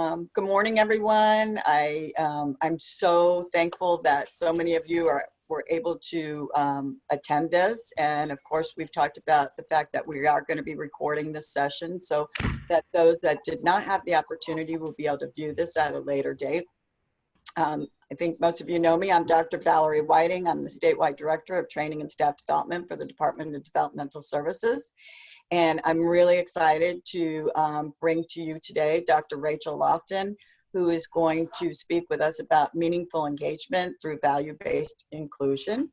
Good morning, everyone. I'm so thankful that so many of you were able to attend this. And of course, we've talked about the fact that we are going to be recording this session so that those that did not have the opportunity will be able to view this at a later date. I think most of you know me. I'm Dr. Valerie Whiting. I'm the statewide director of training and staff development for the Department of Developmental Services. And I'm really excited to bring to you today Dr. Rachel Loftin, who is going to speak with us about meaningful engagement through value-based inclusion.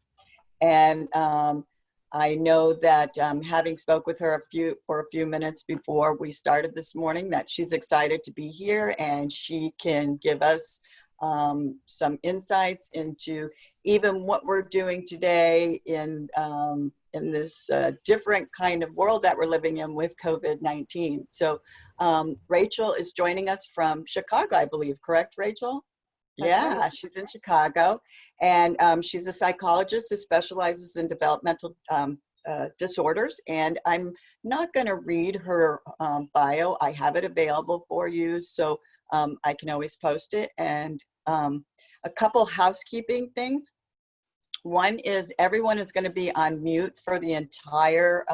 And I know that having spoke with her for a few minutes before we started this morning, that she's excited to be here and she can give us some insights into even what we're doing today in this different kind of world that we're living in with COVID-19. So Rachel is joining us from Chicago, I believe, correct, Rachel? Yeah, she's in Chicago, and she's a psychologist who specializes in developmental disorders. And I'm not going to read her bio. I have it available for you, so I can always post it. And a couple housekeeping things. One is everyone is going to be on mute for the entire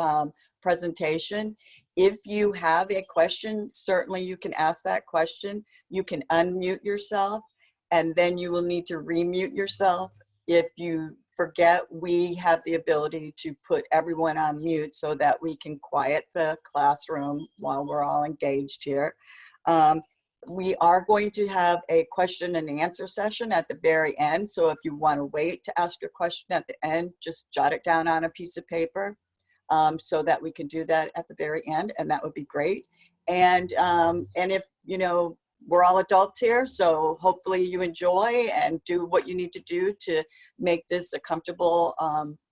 presentation. If you have a question, certainly you can ask that question. You can unmute yourself, and then you will need to remute yourself. If you forget, we have the ability to put everyone on mute so that we can quiet the classroom while we're all engaged here. We are going to have a question and answer session at the very end. So if you want to wait to ask your question at the end, just jot it down on a piece of paper so that we can do that at the very end, and that would be great. And if, you know, we're all adults here, so hopefully you enjoy and do what you need to do to make this a comfortable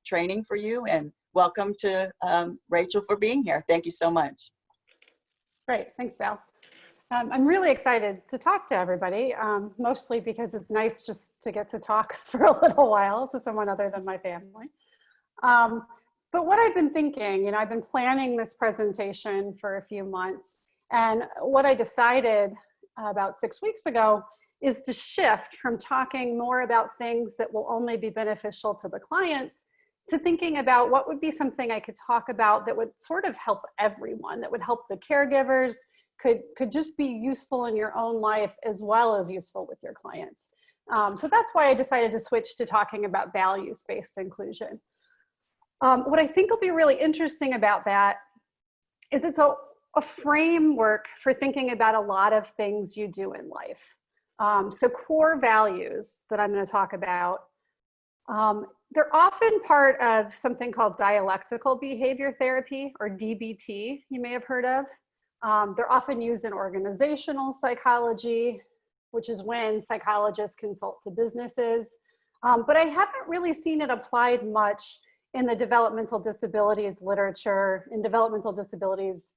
training for you. And welcome to Rachel for being here. Thank you so much. Great, thanks, Val. I'm really excited to talk to everybody, mostly because it's nice just to get to talk for a little while to someone other than my family. But what I've been thinking, you know, I've been planning this presentation for a few months, and what I decided about 6 weeks ago is to shift from talking more about things that will only be beneficial to the clients to thinking about what would be something I could talk about that would sort of help everyone, that would help the caregivers, could just be useful in your own life as well as useful with your clients. So that's why I decided to switch to talking about values-based inclusion. What I think will be really interesting about that is it's a framework for thinking about a lot of things you do in life. So core values that I'm going to talk about, they're often part of something called dialectical behavior therapy, or DBT, you may have heard of. They're often used in organizational psychology, which is when psychologists consult to businesses. But I haven't really seen it applied much in the developmental disabilities literature, in developmental disabilities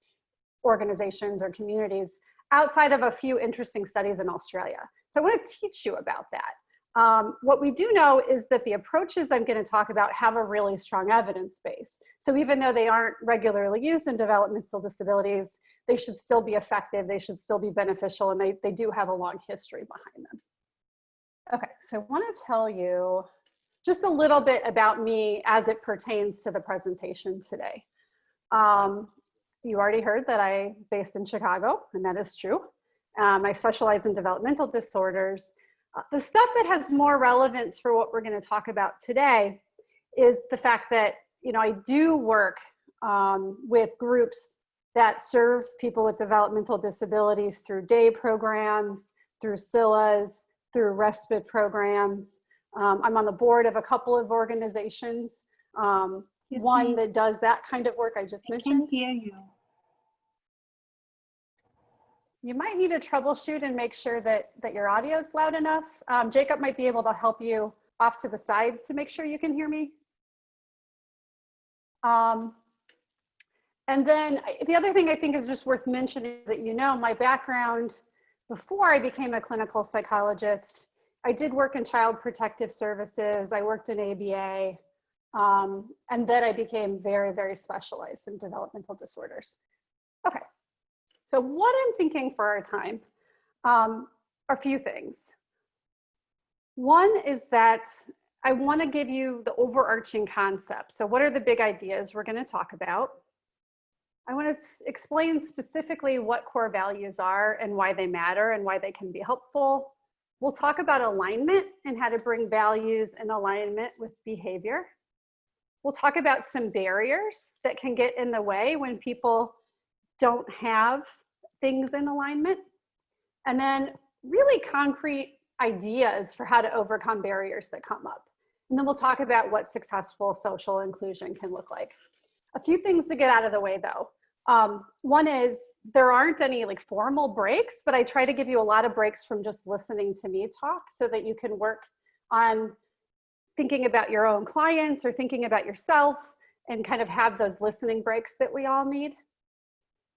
organizations or communities, outside of a few interesting studies in Australia. So I want to teach you about that. What we do know is that the approaches I'm going to talk about have a really strong evidence base. So even though they aren't regularly used in developmental disabilities, they should still be effective, they should still be beneficial, and they do have a long history behind them. Okay, so I want to tell you just a little bit about me as it pertains to the presentation today. You already heard that I'm based in Chicago, and that is true. I specialize in developmental disorders. The stuff that has more relevance for what we're going to talk about today is the fact that, you know, I do work with groups that serve people with developmental disabilities through day programs, through SILAs, through respite programs. I'm on the board of a couple of organizations. One that does that kind of work I just mentioned. I can't hear you. You might need to troubleshoot and make sure that your audio is loud enough. Jacob might be able to help you off to the side to make sure you can hear me. And then the other thing I think is just worth mentioning that, you know, my background before I became a clinical psychologist, I did work in child protective services. I worked in ABA, and then I became very, very specialized in developmental disorders. Okay, so what I'm thinking for our time, are a few things. One is that I want to give you the overarching concept. So what are the big ideas we're going to talk about? I want to explain specifically what core values are and why they matter and why they can be helpful. We'll talk about alignment and how to bring values in alignment with behavior. We'll talk about some barriers that can get in the way when people don't have things in alignment. And then really concrete ideas for how to overcome barriers that come up. And then we'll talk about what successful social inclusion can look like. A few things to get out of the way though. One is there aren't any like formal breaks, but I try to give you a lot of breaks from just listening to me talk so that you can work on thinking about your own clients or thinking about yourself and kind of have those listening breaks that we all need.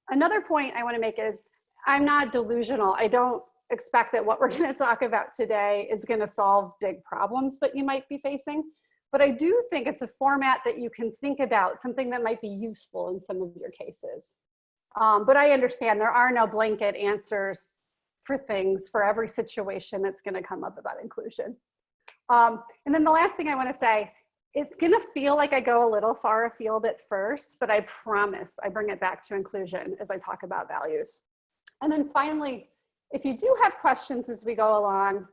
Another point I want to make is I'm not delusional. I don't expect that what we're going to talk about today is going to solve big problems that you might be facing. But I do think it's a format that you can think about, something that might be useful in some of your cases. But I understand there are no blanket answers for things for every situation that's going to come up about inclusion. And then the last thing I want to say, it's going to feel like I go a little far afield at first, but I promise I bring it back to inclusion as I talk about values. And then finally, if you do have questions as we go along,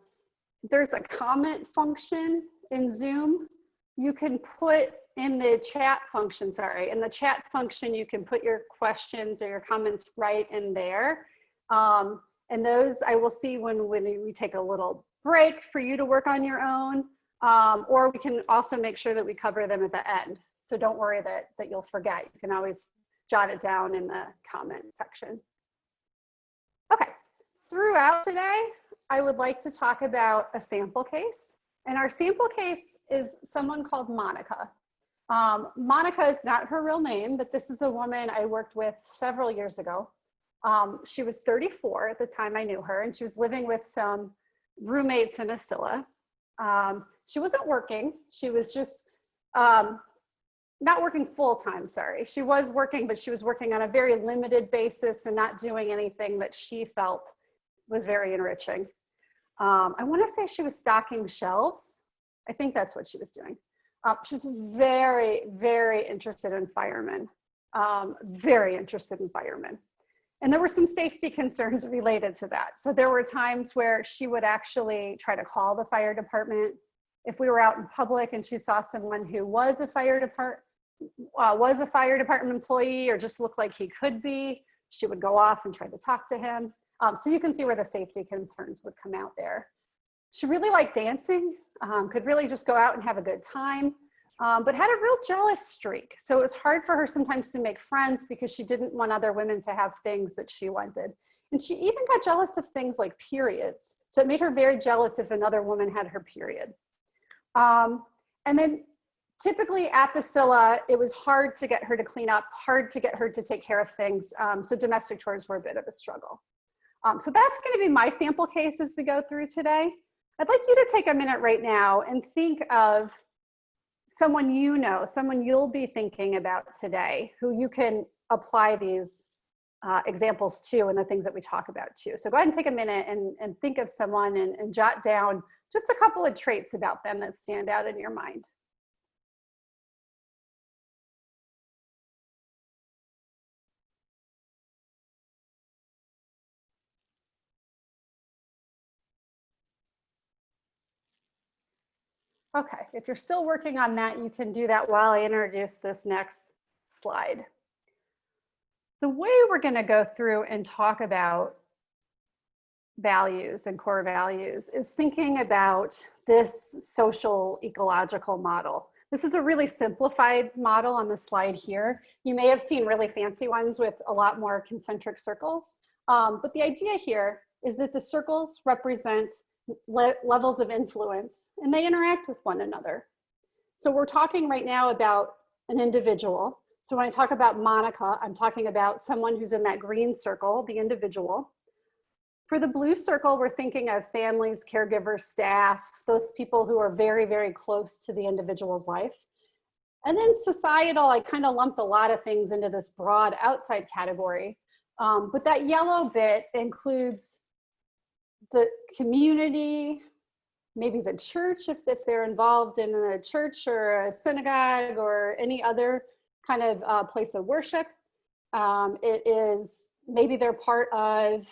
there's a comment function in Zoom. You can put in the chat function, in the chat function, you can put your questions or your comments right in there. And those I will see when we take a little break for you to work on your own, or we can also make sure that we cover them at the end. So don't worry that you'll forget. You can always jot it down in the comment section. Okay, throughout today, I would like to talk about a sample case. And our sample case is someone called Monica. Monica is not her real name, but this is a woman I worked with several years ago. She was 34 at the time I knew her, and she was living with some roommates in Asilla. She wasn't working. She was just not working full-time, sorry. She was working, but she was working on a very limited basis and not doing anything that she felt was very enriching. I want to say she was stocking shelves. I think that's what she was doing. She was very, very interested in firemen, very interested in firemen. And there were some safety concerns related to that. So there were times where she would actually try to call the fire department. If we were out in public and she saw someone who was a fire department employee or just looked like he could be, she would go off and try to talk to him. So you can see where the safety concerns would come out there. She really liked dancing, could really just go out and have a good time, but had a real jealous streak. So it was hard for her sometimes to make friends because she didn't want other women to have things that she wanted. And she even got jealous of things like periods. So it made her very jealous if another woman had her period. And then typically at the Scylla, it was hard to get her to clean up, hard to get her to take care of things. So domestic chores were a bit of a struggle. So that's going to be my sample case as we go through today. I'd like you to take a minute right now and think of someone you know, someone you'll be thinking about today, who you can apply these examples to and the things that we talk about too. So go ahead and take a minute and think of someone and jot down just a couple of traits about them that stand out in your mind. Okay, if you're still working on that, you can do that while I introduce this next slide. The way we're going to go through and talk about values and core values is thinking about this social ecological model. This is a really simplified model on the slide here. You may have seen really fancy ones with a lot more concentric circles, but the idea here is that the circles represent levels of influence and they interact with one another. So we're talking right now about an individual. So when I talk about Monica, I'm talking about someone who's in that green circle, the individual. For the blue circle, we're thinking of families, caregivers, staff, those people who are very, very close to the individual's life. And then societal, I kind of lumped a lot of things into this broad outside category. But that yellow bit includes the community, maybe the church, if they're involved in a church or a synagogue or any other kind of place of worship. It is maybe they're part of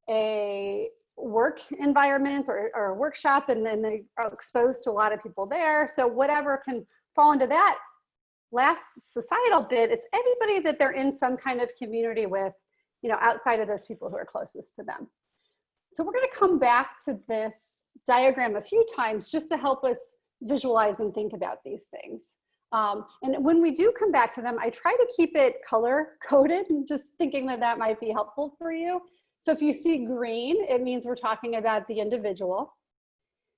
a work environment or a workshop, and then they are exposed to a lot of people there. So whatever can fall into that last societal bit, it's anybody that they're in some kind of community with, you know, outside of those people who are closest to them. So we're going to come back to this diagram a few times just to help us visualize and think about these things. And when we do come back to them, I try to keep it color coded, and just thinking that that might be helpful for you. So if you see green, it means we're talking about the individual,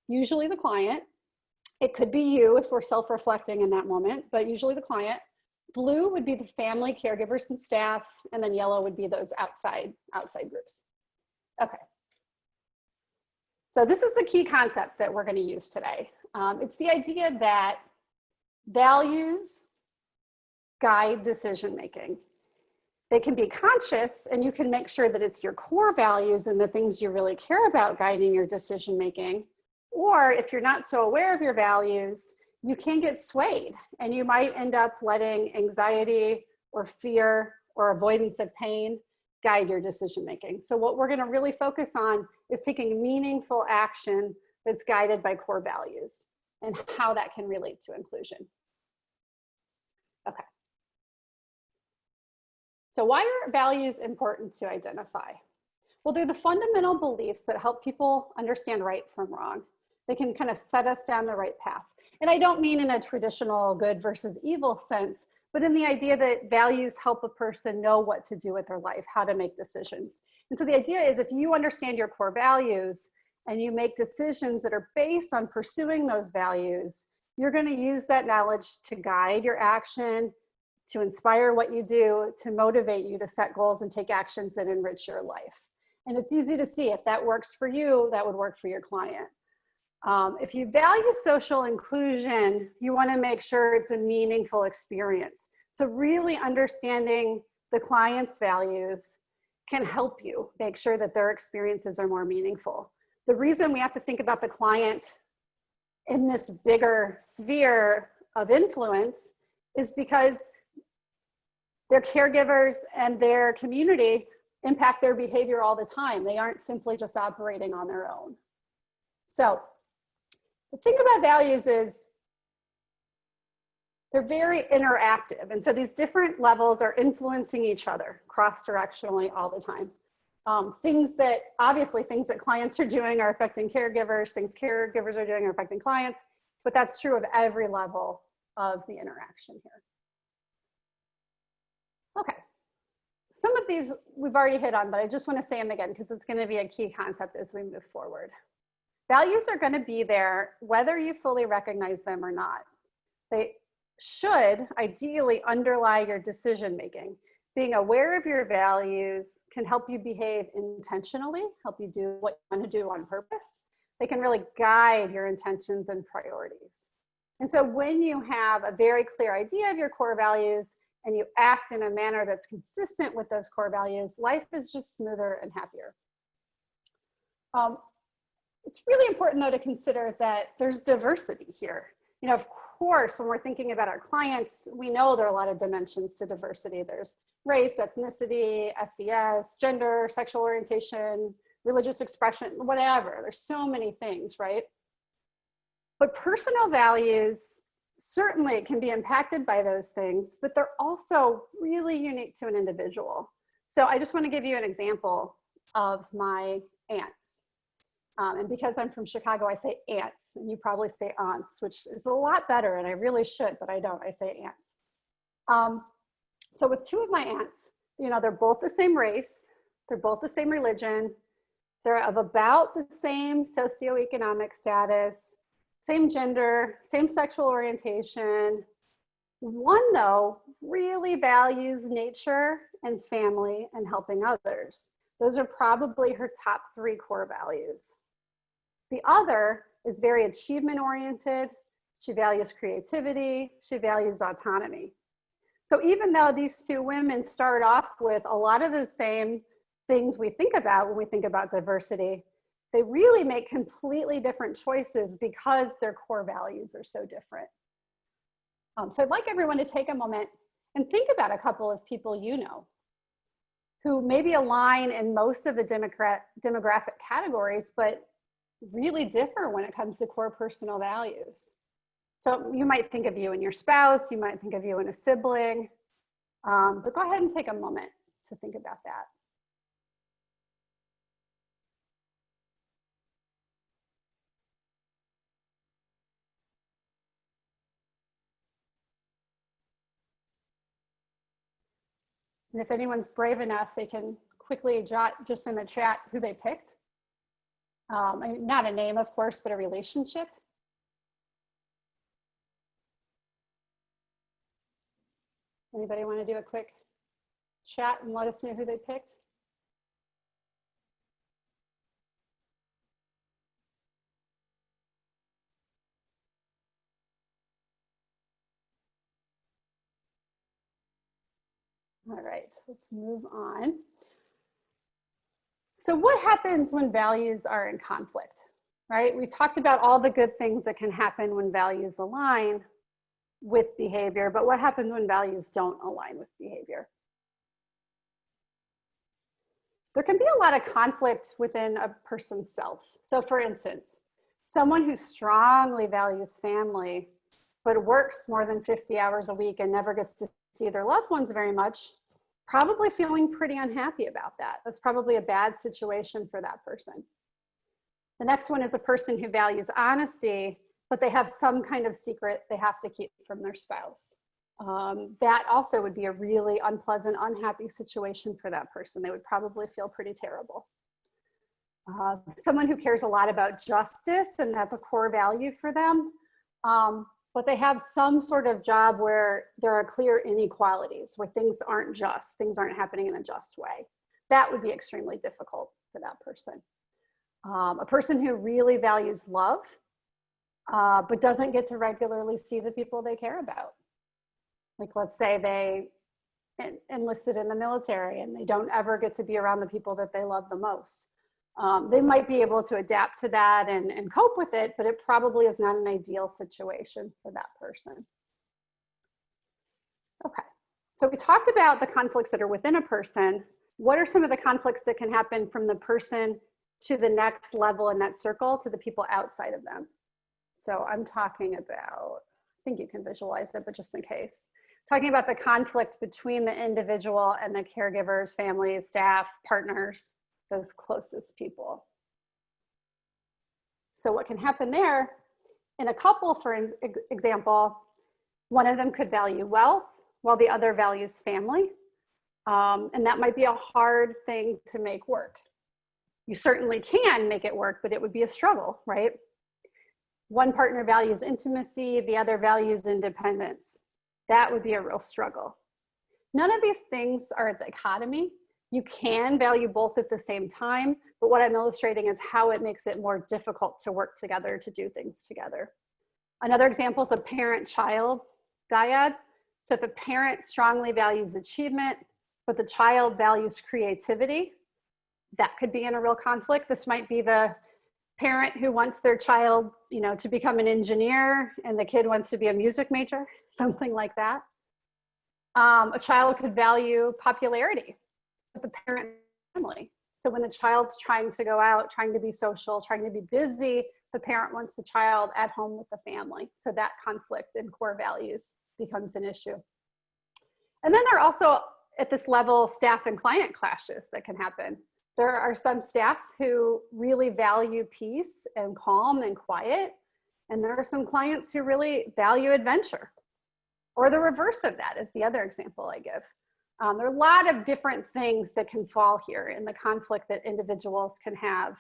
usually the client. It could be you if we're self-reflecting in that moment, but usually the client. Blue would be the family, caregivers, and staff, and then yellow would be those outside groups. Okay. So this is the key concept that we're going to use today. It's the idea that values guide decision-making. They can be conscious, and you can make sure that it's your core values and the things you really care about guiding your decision-making. Or if you're not so aware of your values, you can get swayed, and you might end up letting anxiety or fear or avoidance of pain guide your decision-making. So what we're going to really focus on is taking meaningful action that's guided by core values and how that can relate to inclusion. Okay. So why are values important to identify? Well, they're the fundamental beliefs that help people understand right from wrong. They can kind of set us down the right path. And I don't mean in a traditional good versus evil sense, but in the idea that values help a person know what to do with their life, how to make decisions. And so the idea is if you understand your core values and you make decisions that are based on pursuing those values, you're going to use that knowledge to guide your action, to inspire what you do, to motivate you to set goals and take actions that enrich your life. And it's easy to see if that works for you, that would work for your client. If you value social inclusion, you want to make sure it's a meaningful experience. So really understanding the client's values can help you make sure that their experiences are more meaningful. The reason we have to think about the client in this bigger sphere of influence is because their caregivers and their community impact their behavior all the time. They aren't simply just operating on their own. So the thing about values is they're very interactive. And so these different levels are influencing each other cross-directionally all the time. Obviously things that clients are doing are affecting caregivers, things caregivers are doing are affecting clients, but that's true of every level of the interaction here. Okay, some of these we've already hit on, but I just want to say them again because it's going to be a key concept as we move forward. Values are going to be there whether you fully recognize them or not. They should ideally underlie your decision making. Being aware of your values can help you behave intentionally, help you do what you want to do on purpose. They can really guide your intentions and priorities. And so when you have a very clear idea of your core values and you act in a manner that's consistent with those core values, life is just smoother and happier. It's really important though to consider that there's diversity here. You know, of course, when we're thinking about our clients, we know there are a lot of dimensions to diversity. There's race, ethnicity, SES, gender, sexual orientation, religious expression, whatever. There's so many things, right? But personal values, certainly it can be impacted by those things, but they're also really unique to an individual. So I just want to give you an example of my aunts. And because I'm from Chicago, I say aunts, and you probably say aunts, which is a lot better, and I really should, but I don't, I say aunts. So with two of my aunts, you know, they're both the same race, they're both the same religion, they're of about the same socioeconomic status, same gender, same sexual orientation. One, though, really values nature and family and helping others. Those are probably her top 3 core values. The other is very achievement-oriented. She values creativity. She values autonomy. So even though these two women start off with a lot of the same things we think about when we think about diversity, they really make completely different choices because their core values are so different. So I'd like everyone to take a moment and think about a couple of people you know who maybe align in most of the demographic categories, but really differ when it comes to core personal values. So you might think of you and your spouse, you might think of you and a sibling, but go ahead and take a moment to think about that. And if anyone's brave enough, they can quickly jot just in the chat who they picked. Not a name, of course, but a relationship. Anybody want to do a quick chat and let us know who they picked? All right, let's move on. So what happens when values are in conflict, right? We've talked about all the good things that can happen when values align with behavior, but what happens when values don't align with behavior? There can be a lot of conflict within a person's self. So for instance, someone who strongly values family, but works more than 50 hours a week and never gets to see their loved ones very much, probably feeling pretty unhappy about that. That's probably a bad situation for that person. The next one is a person who values honesty, but they have some kind of secret they have to keep from their spouse. That also would be a really unpleasant, unhappy situation for that person. They would probably feel pretty terrible. Someone who cares a lot about justice, and that's a core value for them, but they have some sort of job where there are clear inequalities, where things aren't just, things aren't happening in a just way. That would be extremely difficult for that person. A person who really values love, but doesn't get to regularly see the people they care about. Like, let's say they enlisted in the military and they don't ever get to be around the people that they love the most. They might be able to adapt to that and cope with it, but it probably is not an ideal situation for that person. Okay, so we talked about the conflicts that are within a person. What are some of the conflicts that can happen from the person to the next level in that circle to the people outside of them? So I'm talking about, I think you can visualize it, but just in case. Talking about the conflict between the individual and the caregivers, families, staff, partners, those closest people. So what can happen there, in a couple, for example, one of them could value wealth while the other values family. And that might be a hard thing to make work. You certainly can make it work, but it would be a struggle, right? One partner values intimacy, the other values independence. That would be a real struggle. None of these things are a dichotomy. You can value both at the same time, but what I'm illustrating is how it makes it more difficult to work together, to do things together. Another example is a parent-child dyad. So if a parent strongly values achievement, but the child values creativity, that could be in a real conflict. This might be the parent who wants their child, to become an engineer, and the kid wants to be a music major, something like that. A child could value popularity with the parent family. So when the child's trying to go out, trying to be social, trying to be busy, the parent wants the child at home with the family. So that conflict in core values becomes an issue. And then there are also, at this level, staff and client clashes that can happen. There are some staff who really value peace and calm and quiet, and there are some clients who really value adventure. Or the reverse of that is the other example I give. There are a lot of different things that can fall here in the conflict that individuals can have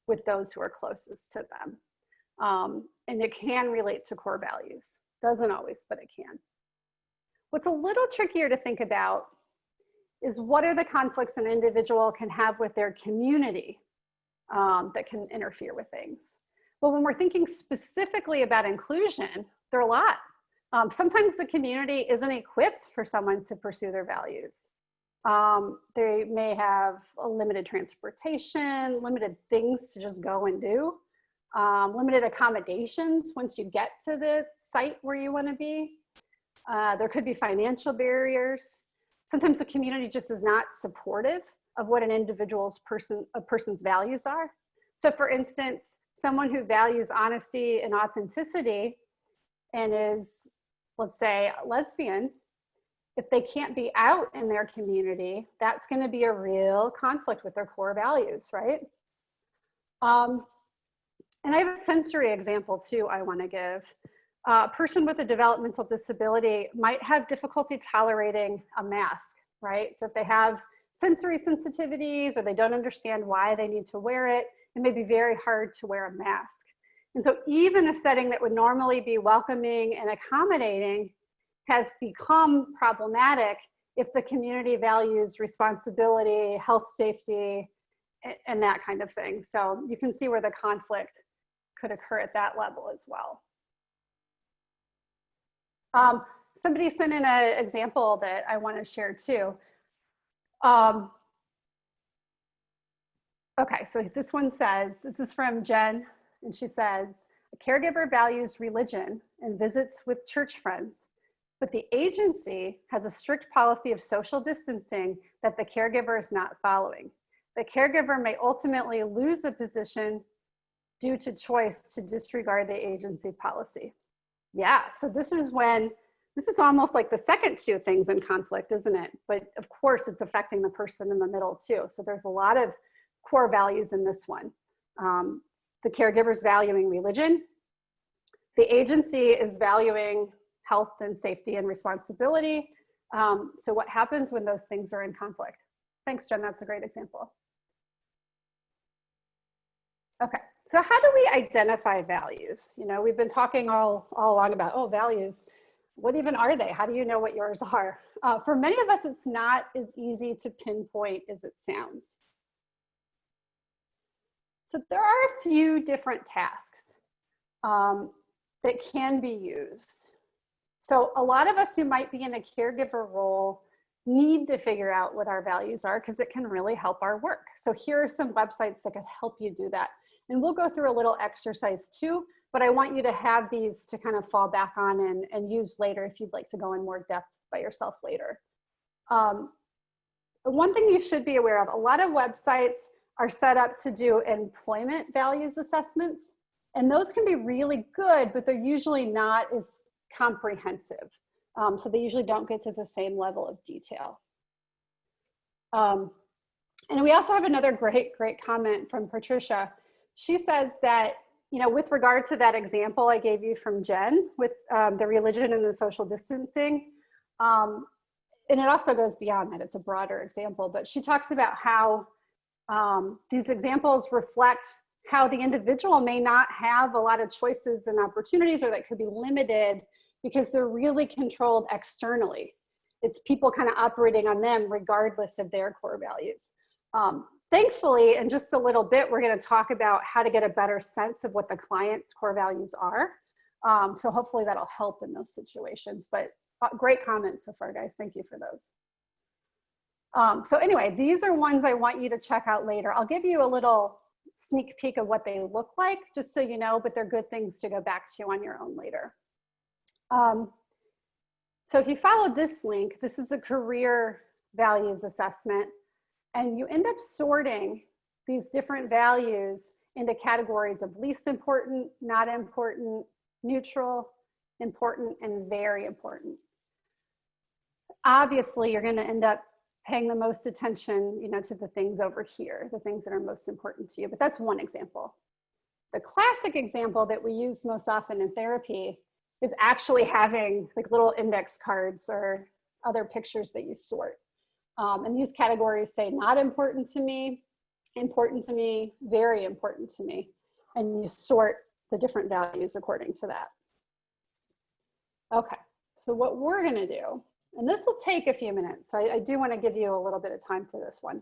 with those who are closest to them. And it can relate to core values. Doesn't always, but it can. What's a little trickier to think about is what are the conflicts an individual can have with their community that can interfere with things. Well, when we're thinking specifically about inclusion, there are a lot. Sometimes the community isn't equipped for someone to pursue their values. They may have a limited transportation, limited things to just go and do, limited accommodations once you get to the site where you want to be. There could be financial barriers. Sometimes the community just is not supportive of what an individual's person's values are. So for instance, someone who values honesty and authenticity and is, let's say, lesbian, if they can't be out in their community, that's going to be a real conflict with their core values, right? And I have a sensory example too I want to give. A person with a developmental disability might have difficulty tolerating a mask, right? So if they have sensory sensitivities or they don't understand why they need to wear it, it may be very hard to wear a mask. And so even a setting that would normally be welcoming and accommodating has become problematic if the community values responsibility, health, safety, and that kind of thing. So you can see where the conflict could occur at that level as well. Somebody sent in an example that I want to share too. Okay, so this one says, this is from Jen, and she says, a caregiver values religion and visits with church friends, but the agency has a strict policy of social distancing that the caregiver is not following. The caregiver may ultimately lose the position due to choice to disregard the agency policy. Yeah, so this is almost like the second two things in conflict, isn't it? But of course, it's affecting the person in the middle too. So there's a lot of core values in this one. The caregiver's valuing religion. The agency is valuing health and safety and responsibility. So what happens when those things are in conflict? Thanks, Jen, that's a great example. Okay, so how do we identify values? You know, we've been talking all along about, oh, values. What even are they? How do you know what yours are? For many of us, it's not as easy to pinpoint as it sounds. So there are a few different tasks that can be used. So a lot of us who might be in a caregiver role need to figure out what our values are because it can really help our work. So here are some websites that could help you do that. And we'll go through a little exercise too, but I want you to have these to kind of fall back on and use later if you'd like to go in more depth by yourself later. One thing you should be aware of, a lot of websites are set up to do employment values assessments, and those can be really good, but they're usually not as comprehensive. So they usually don't get to the same level of detail. And we also have another great comment from Patricia. She says that, you know, with regard to that example I gave you from Jen with the religion and the social distancing, and it also goes beyond that, it's a broader example, but she talks about how these examples reflect how the individual may not have a lot of choices and opportunities, or that could be limited because they're really controlled externally. It's people kind of operating on them regardless of their core values. Thankfully, in just a little bit, we're going to talk about how to get a better sense of what the client's core values are. So hopefully that'll help in those situations. But great comments so far, guys. Thank you for those. So anyway, these are ones I want you to check out later. I'll give you a little sneak peek of what they look like, just so you know, but they're good things to go back to on your own later. So if you follow this link, this is a career values assessment, and you end up sorting these different values into categories of least important, not important, neutral, important, and very important. Obviously, you're going to end up paying the most attention, you know, to the things over here, the things that are most important to you, but that's one example. The classic example that we use most often in therapy is actually having like little index cards or other pictures that you sort. And these categories say not important to me, very important to me. And you sort the different values according to that. Okay, so what we're gonna do, and this will take a few minutes, so I do wanna give you a little bit of time for this one.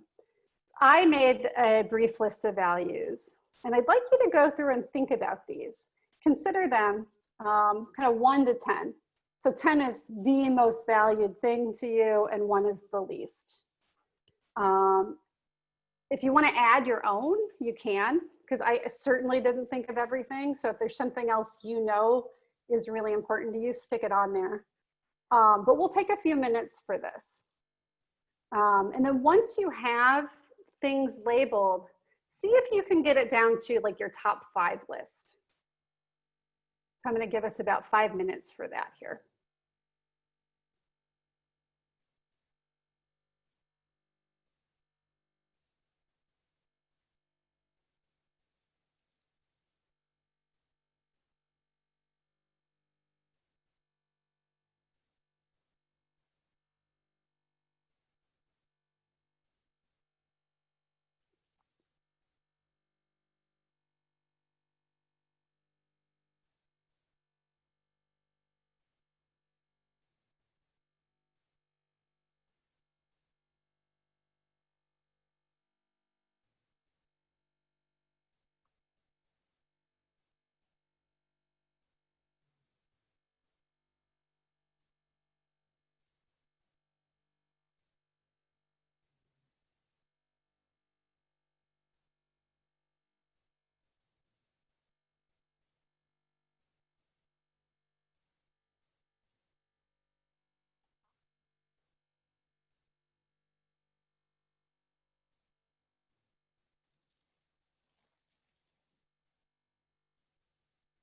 I made a brief list of values, and I'd like you to go through and think about these. Consider them kind of 1 to 10. So 10 is the most valued thing to you, and 1 is the least. If you want to add your own, you can, because I certainly didn't think of everything. So if there's something else you know is really important to you, stick it on there. But we'll take a few minutes for this. And then once you have things labeled, see if you can get it down to like your top 5 list. So I'm going to give us about 5 minutes for that here.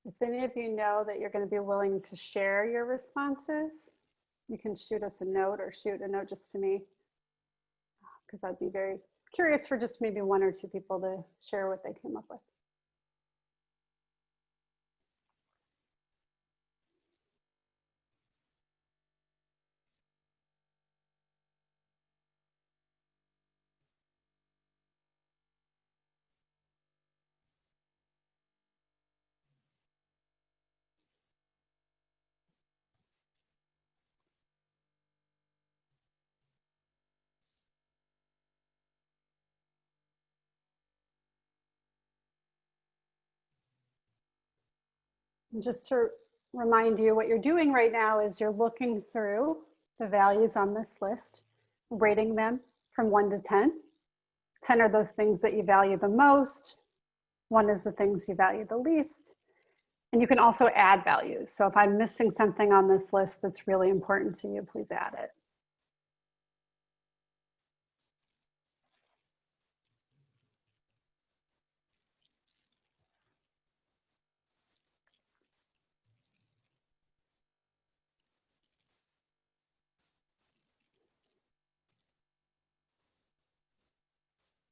If any of you know that you're going to be willing to share your responses, you can shoot us a note or shoot a note just to me, because I'd be very curious for just maybe 1 or 2 people to share what they came up with. And just to remind you, what you're doing right now is you're looking through the values on this list, rating them from 1 to 10. 10 are those things that you value the most. 1 is the things you value the least. And you can also add values. So if I'm missing something on this list that's really important to you, please add it.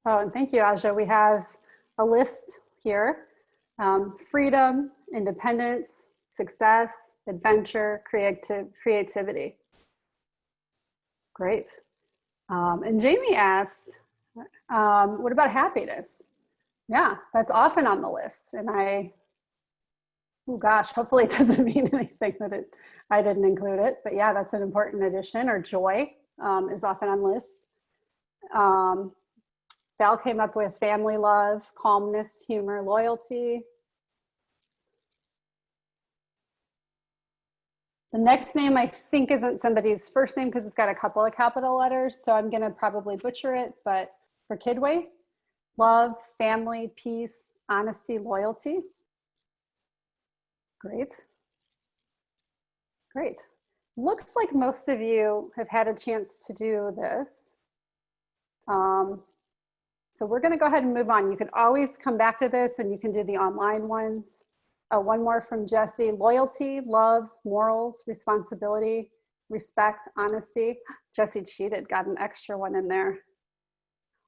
Oh, and thank you, Aja. We have a list here. Freedom, independence, success, adventure, creativity. Great. And Jamie asked, what about happiness? Yeah, that's often on the list. And oh gosh, hopefully it doesn't mean anything that I didn't include it. But yeah, that's an important addition. Or joy is often on lists. Val came up with family love, calmness, humor, loyalty. The next name I think isn't somebody's first name because it's got a couple of capital letters. So I'm going to probably butcher it, but for Kidway, love, family, peace, honesty, loyalty. Great. Great. Looks like most of you have had a chance to do this. So we're going to go ahead and move on. You can always come back to this and you can do the online ones. One more from Jesse. Loyalty, love, morals, responsibility, respect, honesty. Jesse cheated, got an extra one in there.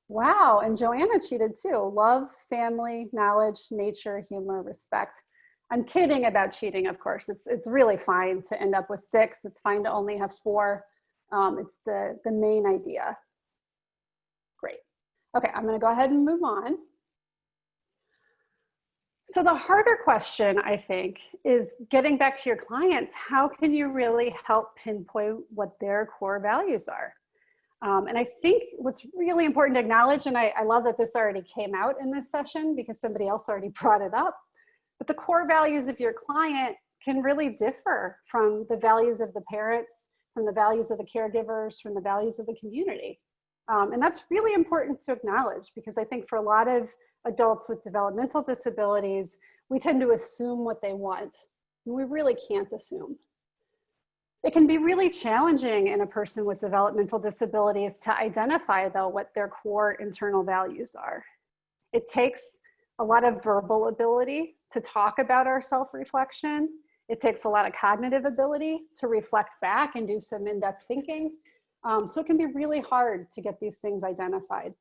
Wow, and Joanna cheated too. Love, family, knowledge, nature, humor, respect. I'm kidding about cheating, of course. It's really fine to end up with 6. It's fine to only have 4. It's the main idea. Great. Okay, I'm going to go ahead and move on. So the harder question, I think, is getting back to your clients. How can you really help pinpoint what their core values are? And I think what's really important to acknowledge, and I love that this already came out in this session because somebody else already brought it up, but the core values of your client can really differ from the values of the parents, from the values of the caregivers, from the values of the community. And that's really important to acknowledge, because I think for a lot of adults with developmental disabilities, we tend to assume what they want, and we really can't assume. It can be really challenging in a person with developmental disabilities to identify, though, what their core internal values are. It takes a lot of verbal ability to talk about our self-reflection. It takes a lot of cognitive ability to reflect back and do some in-depth thinking. So it can be really hard to get these things identified.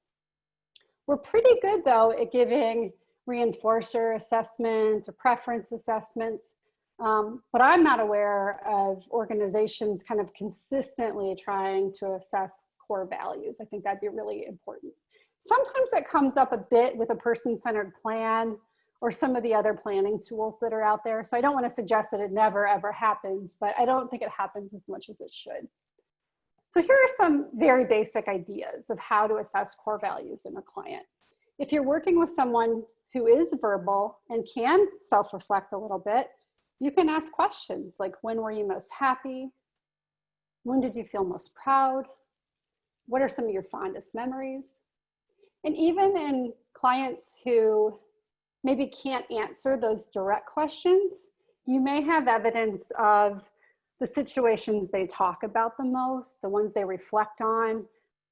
We're pretty good, though, at giving reinforcer assessments or preference assessments. But I'm not aware of organizations kind of consistently trying to assess core values. I think that'd be really important. Sometimes it comes up a bit with a person-centered plan or some of the other planning tools that are out there. So I don't want to suggest that it never, ever happens, but I don't think it happens as much as it should. So here are some very basic ideas of how to assess core values in a client. If you're working with someone who is verbal and can self-reflect a little bit, you can ask questions like, when were you most happy? When did you feel most proud? What are some of your fondest memories? And even in clients who maybe can't answer those direct questions, you may have evidence of the situations they talk about the most, the ones they reflect on,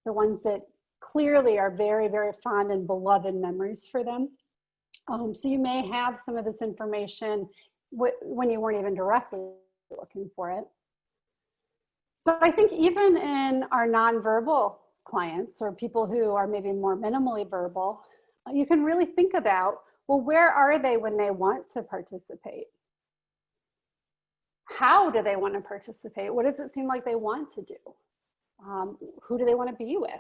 the ones that clearly are very, very fond and beloved memories for them. So you may have some of this information when you weren't even directly looking for it. But I think even in our nonverbal clients or people who are maybe more minimally verbal, you can really think about, well, where are they when they want to participate? How do they want to participate? What does it seem like they want to do? Who do they want to be with?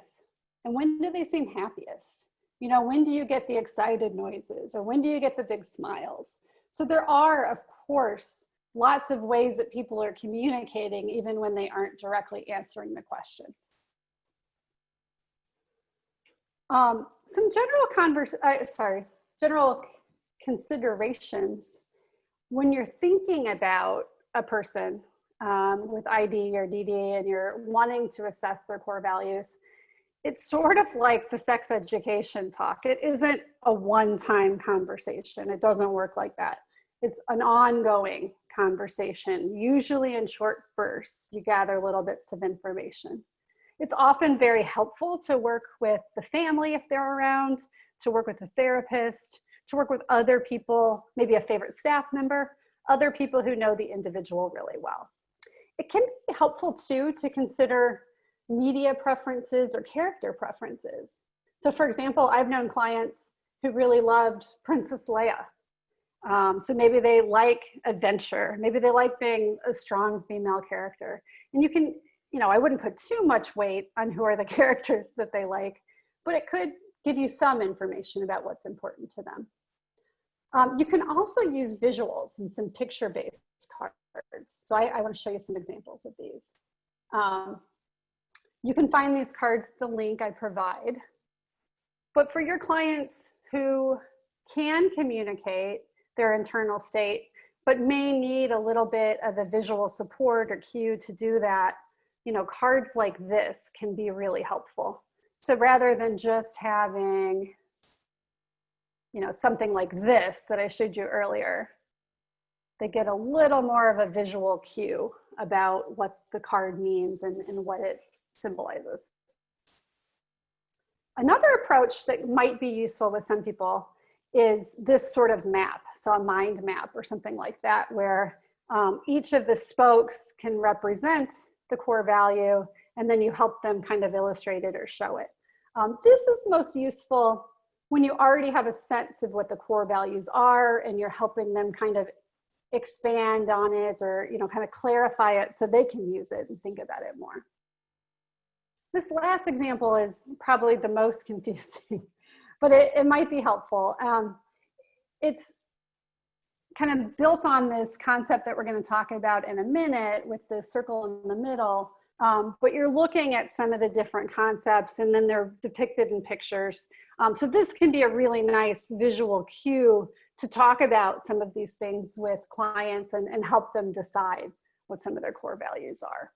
And when do they seem happiest? You know, when do you get the excited noises, or when do you get the big smiles? So there are, of course, lots of ways that people are communicating even when they aren't directly answering the questions. Some general considerations when you're thinking about a person with ID or DD and you're wanting to assess their core values. It's sort of like the sex education talk. It isn't a one-time conversation. It doesn't work like that. It's an ongoing conversation, usually in short bursts. You gather little bits of information. It's often very helpful to work with the family if they're around, to work with a therapist, to work with other people, maybe a favorite staff member, other people who know the individual really well. It can be helpful too to consider media preferences or character preferences. So for example, I've known clients who really loved Princess Leia. So maybe they like adventure, maybe they like being a strong female character. And you can, you know, I wouldn't put too much weight on who are the characters that they like, but it could give you some information about what's important to them. You can also use visuals and some picture-based cards. So I want to show you some examples of these. You can find these cards at the link I provide. But for your clients who can communicate their internal state, but may need a little bit of a visual support or cue to do that, you know, cards like this can be really helpful. So rather than just having, you know, something like this that I showed you earlier, they get a little more of a visual cue about what the card means and what it symbolizes. Another approach that might be useful with some people is this sort of map, so a mind map or something like that, where each of the spokes can represent the core value, and then you help them kind of illustrate it or show it. This is most useful when you already have a sense of what the core values are and you're helping them kind of expand on it or, you know, kind of clarify it so they can use it and think about it more. This last example is probably the most confusing, but it might be helpful. It's kind of built on this concept that we're going to talk about in a minute with the circle in the middle, but you're looking at some of the different concepts and then they're depicted in pictures. So this can be a really nice visual cue to talk about some of these things with clients and help them decide what some of their core values are.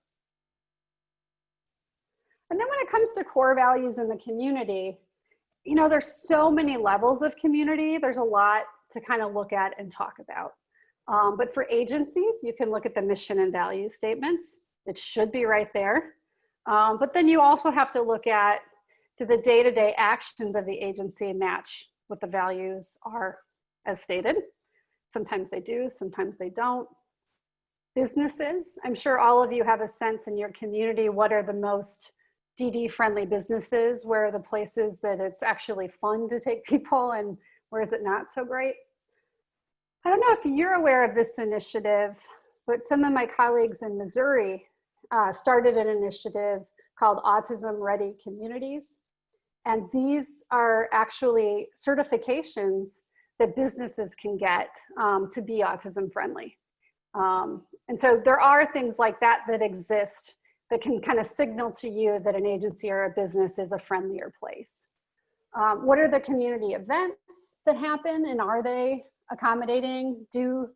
And then when it comes to core values in the community, you know, there's so many levels of community. There's a lot to kind of look at and talk about. But for agencies, you can look at the mission and value statements. It should be right there. But then you also have to look at, do the day-to-day actions of the agency match what the values are as stated? Sometimes they do, sometimes they don't. Businesses, I'm sure all of you have a sense in your community, what are the most DD-friendly businesses? Where are the places that it's actually fun to take people, and where is it not so great? I don't know if you're aware of this initiative, but some of my colleagues in Missouri started an initiative called Autism Ready Communities. And these are actually certifications that businesses can get to be autism friendly. And so there are things like that that exist that can kind of signal to you that an agency or a business is a friendlier place. What are the community events that happen, and are they accommodating? Do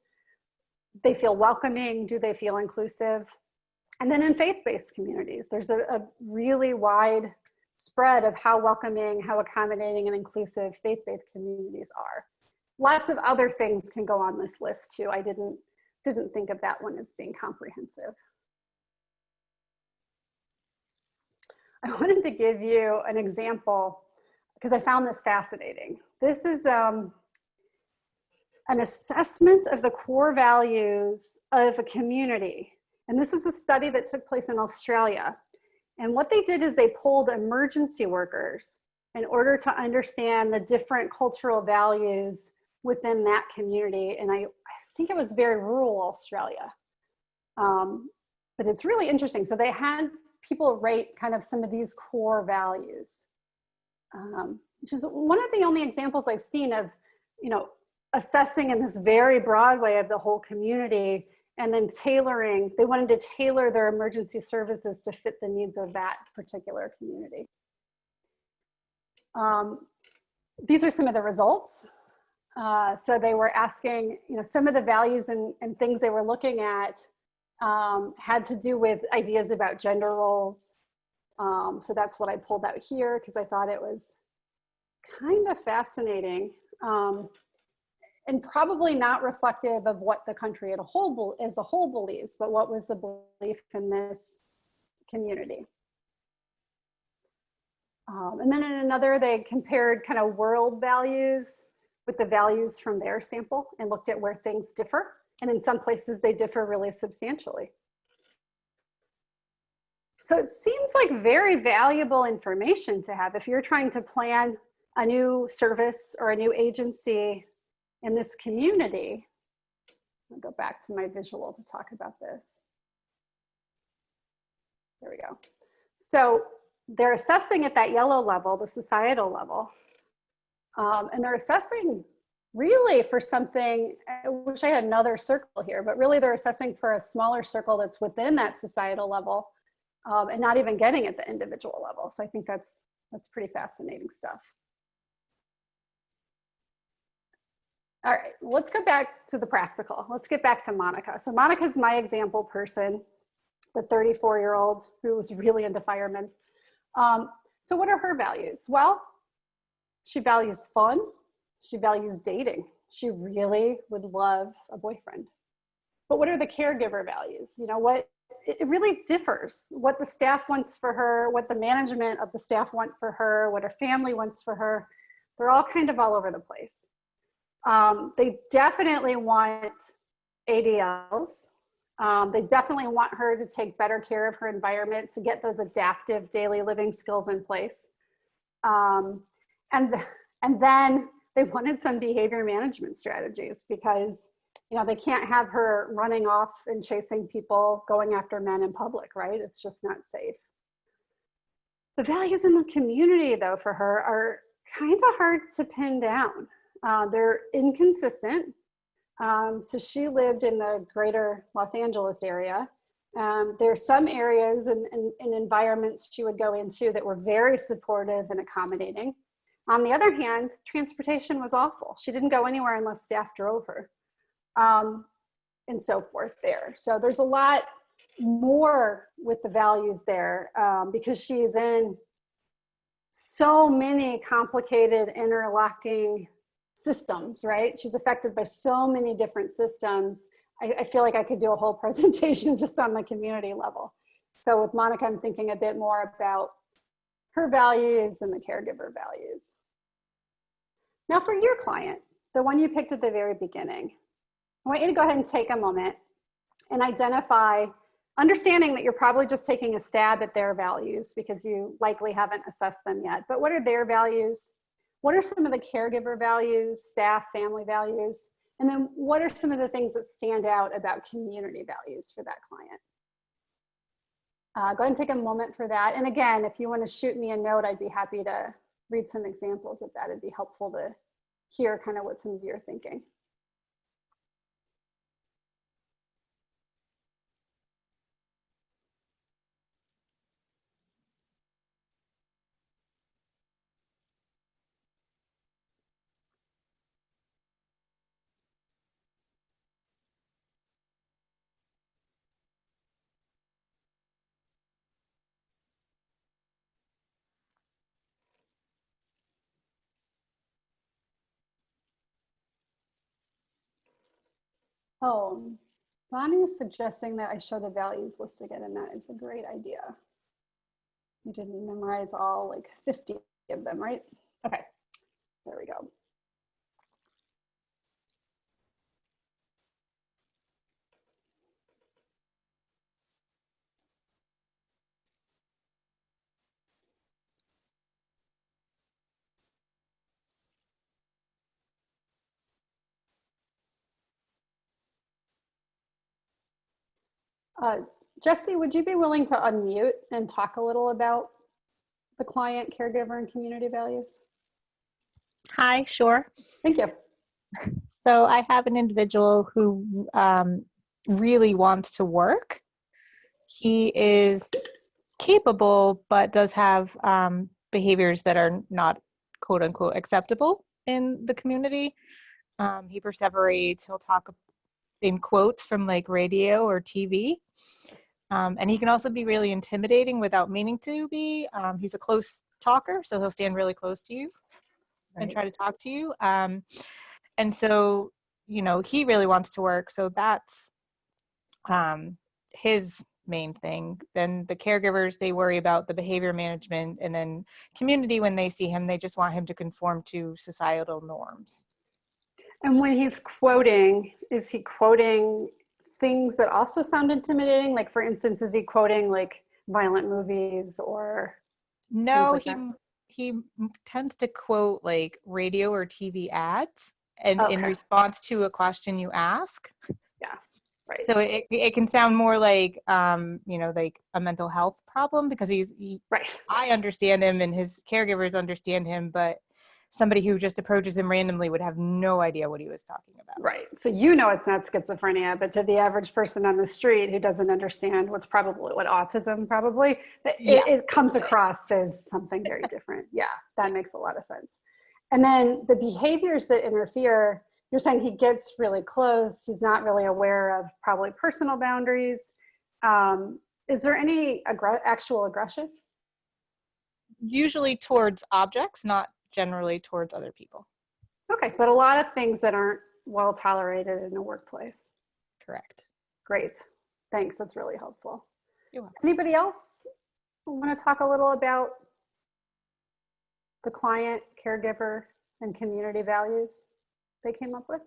they feel welcoming? Do they feel inclusive? And then in faith-based communities, there's a really wide spread of how welcoming, how accommodating and inclusive faith-based communities are. Lots of other things can go on this list too. I didn't think of that one as being comprehensive. I wanted to give you an example because I found this fascinating. This is an assessment of the core values of a community. And this is a study that took place in Australia. And what they did is they polled emergency workers in order to understand the different cultural values within that community. And I think it was very rural Australia. But it's really interesting. So they had people rate kind of some of these core values, which is one of the only examples I've seen of, you know, assessing in this very broad way of the whole community, and then tailoring. They wanted to tailor their emergency services to fit the needs of that particular community. These are some of the results. So they were asking, you know, some of the values and things they were looking at had to do with ideas about gender roles. So that's what I pulled out here because I thought it was kind of fascinating. And probably not reflective of what the country as a whole believes, but what was the belief in this community. And then in another, they compared kind of world values with the values from their sample and looked at where things differ. And in some places they differ really substantially. So it seems like very valuable information to have if you're trying to plan a new service or a new agency in this community. I'll go back to my visual to talk about this. There we go. So they're assessing at that yellow level, the societal level, and they're assessing really for something, I wish I had another circle here, but really they're assessing for a smaller circle that's within that societal level and not even getting at the individual level. So I think that's pretty fascinating stuff. All right, let's go back to the practical. Let's get back to Monica. So Monica's my example person, the 34-year-old who was really into firemen. So what are her values? Well, she values fun. She values dating. She really would love a boyfriend. But what are the caregiver values? You know, it really differs. What the staff wants for her, what the management of the staff want for her, what her family wants for her. They're all kind of all over the place. They definitely want ADLs. They definitely want her to take better care of her environment, to get those adaptive daily living skills in place. And then they wanted some behavior management strategies because, you know, they can't have her running off and chasing people, going after men in public, right? It's just not safe. The values in the community, though, for her are kind of hard to pin down. They're inconsistent. So she lived in the greater Los Angeles area. There are some areas and environments she would go into that were very supportive and accommodating. On the other hand, transportation was awful. She didn't go anywhere unless staff drove her, and so forth there. So there's a lot more with the values there because she's in so many complicated interlocking systems, right? She's affected by so many different systems. I feel like I could do a whole presentation just on the community level. So with Monica, I'm thinking a bit more about her values and the caregiver values. Now for your client, the one you picked at the very beginning, I want you to go ahead and take a moment and identify, understanding that you're probably just taking a stab at their values because you likely haven't assessed them yet, but what are their values? What are some of the caregiver values, staff, family values? And then what are some of the things that stand out about community values for that client? Go ahead and take a moment for that. And again, if you want to shoot me a note, I'd be happy to read some examples of that. It'd be helpful to hear kind of what some of you are thinking. Oh, Bonnie is suggesting that I show the values list again, and that is a great idea. You didn't memorize all like 50 of them, right? Okay, there we go. Jesse, would you be willing to unmute and talk a little about the client, caregiver, and community values? Hi, sure. Thank you. So I have an individual who really wants to work. He is capable, but does have behaviors that are not quote unquote acceptable in the community. He perseverates, he'll talk in quotes from like radio or TV. And he can also be really intimidating without meaning to be. He's a close talker, so he'll stand really close to you and try to talk to you. And so, you know, he really wants to work. So that's his main thing. Then the caregivers, they worry about the behavior management. And then community, when they see him, they just want him to conform to societal norms. And when he's quoting, is he quoting things that also sound intimidating? Like, for instance, is he quoting like violent movies or? No, like he tends to quote like radio or TV ads and Okay. in response to a question you ask. Yeah, right. So it can sound more like, you know, like a mental health problem because right. I understand him and his caregivers understand him, but somebody who just approaches him randomly would have no idea what he was talking about. Right. So you know it's not schizophrenia, but to the average person on the street who doesn't understand what autism probably, it comes across as something very different. Yeah, that makes a lot of sense. And then the behaviors that interfere, you're saying he gets really close, he's not really aware of probably personal boundaries. Is there any actual aggression? Usually towards objects, not generally towards other people. Okay, but a lot of things that aren't well tolerated in a workplace. Correct. Great, thanks, that's really helpful. You're welcome. Anybody else want to talk a little about the client, caregiver, and community values they came up with?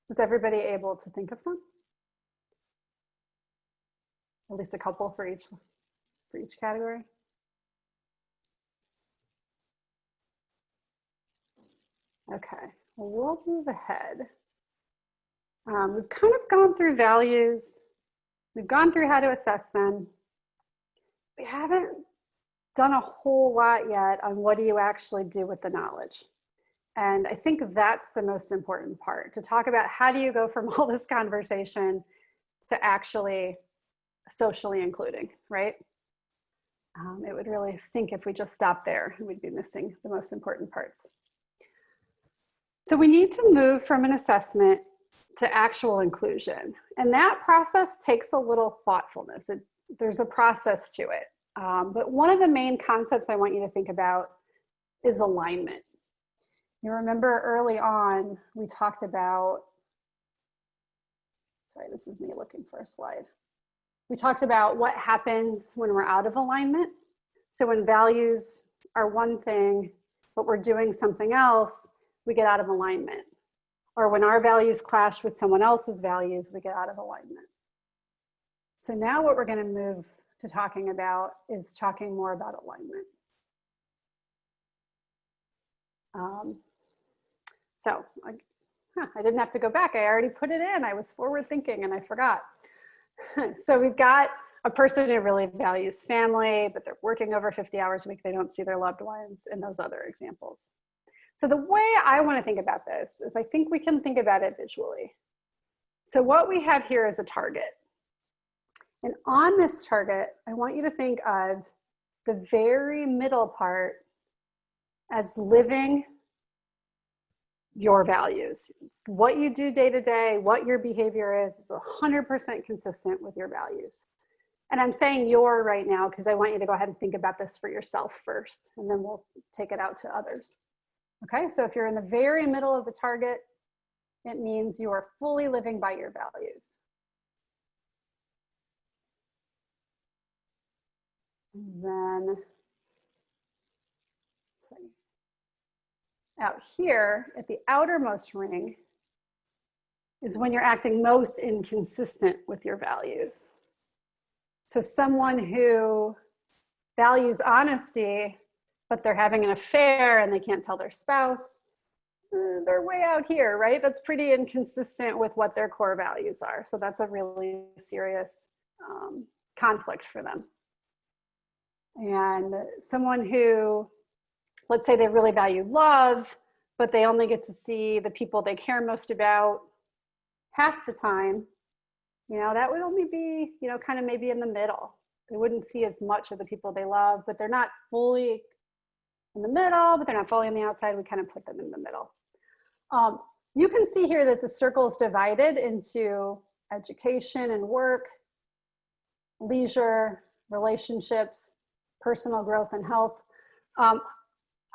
Was everybody able to think of some? At least a couple for each category? Okay, well, we'll move ahead. We've kind of gone through values. We've gone through how to assess them. We haven't done a whole lot yet on what do you actually do with the knowledge. And I think that's the most important part, to talk about how do you go from all this conversation to actually socially including, right? It would really stink if we just stopped there. We'd be missing the most important parts. So we need to move from an assessment to actual inclusion. And that process takes a little thoughtfulness. There's a process to it. But one of the main concepts I want you to think about is alignment. You remember early on, we talked about, sorry, this is me looking for a slide. We talked about what happens when we're out of alignment. So when values are one thing, but we're doing something else, we get out of alignment. Or when our values clash with someone else's values, we get out of alignment. So now what we're going to move to talking about is talking more about alignment. I didn't have to go back. I already put it in. I was forward thinking and I forgot. So we've got a person who really values family, but they're working over 50 hours a week. They don't see their loved ones, and those other examples. So the way I want to think about this is I think we can think about it visually. So what we have here is a target. And on this target, I want you to think of the very middle part as living your values. What you do day to day, what your behavior is 100% consistent with your values. And I'm saying your right now because I want you to go ahead and think about this for yourself first, and then we'll take it out to others. Okay, so if you're in the very middle of the target, it means you are fully living by your values. And then out here at the outermost ring is when you're acting most inconsistent with your values. So someone who values honesty, but they're having an affair and they can't tell their spouse, they're way out here, right? That's pretty inconsistent with what their core values are. So that's a really serious conflict for them. And someone who, let's say they really value love, but they only get to see the people they care most about half the time, you know, that would only be, you know, kind of maybe in the middle. They wouldn't see as much of the people they love, but they're not fully in the middle, but they're not fully on the outside. We kind of put them in the middle. You can see here that the circle is divided into education and work, leisure, relationships, personal growth and health.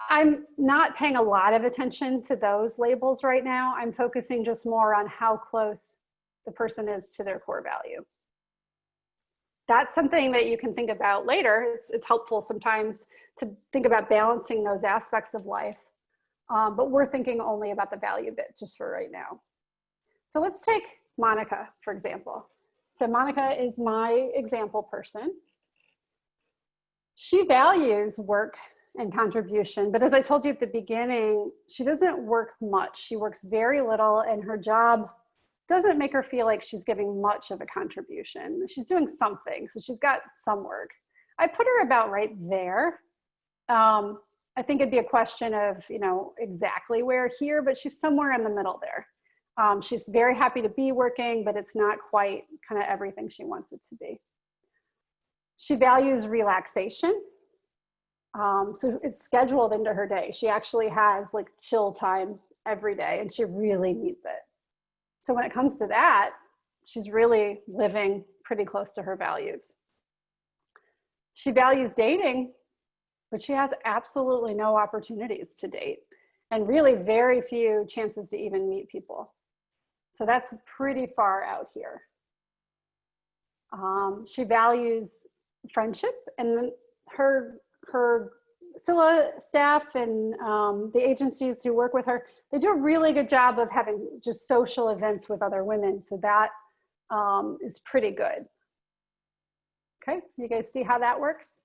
I'm not paying a lot of attention to those labels right now. I'm focusing just more on how close the person is to their core value. That's something that you can think about later. It's helpful sometimes to think about balancing those aspects of life, but we're thinking only about the value bit just for right now. So let's take Monica, for example. So Monica is my example person. She values work and contribution, but as I told you at the beginning, she doesn't work much. She works very little, and her job doesn't make her feel like she's giving much of a contribution. She's doing something, so she's got some work. I put her about right there. I think it'd be a question of, you know, exactly where here, but she's somewhere in the middle there. She's very happy to be working, but it's not quite kind of everything she wants it to be. She values relaxation. So it's scheduled into her day. She actually has like chill time every day, and she really needs it. So when it comes to that, she's really living pretty close to her values. She values dating, but she has absolutely no opportunities to date and really very few chances to even meet people. So that's pretty far out here. She values friendship, and her SILA staff and the agencies who work with her, they do a really good job of having just social events with other women. So that is pretty good. Okay, you guys see how that works?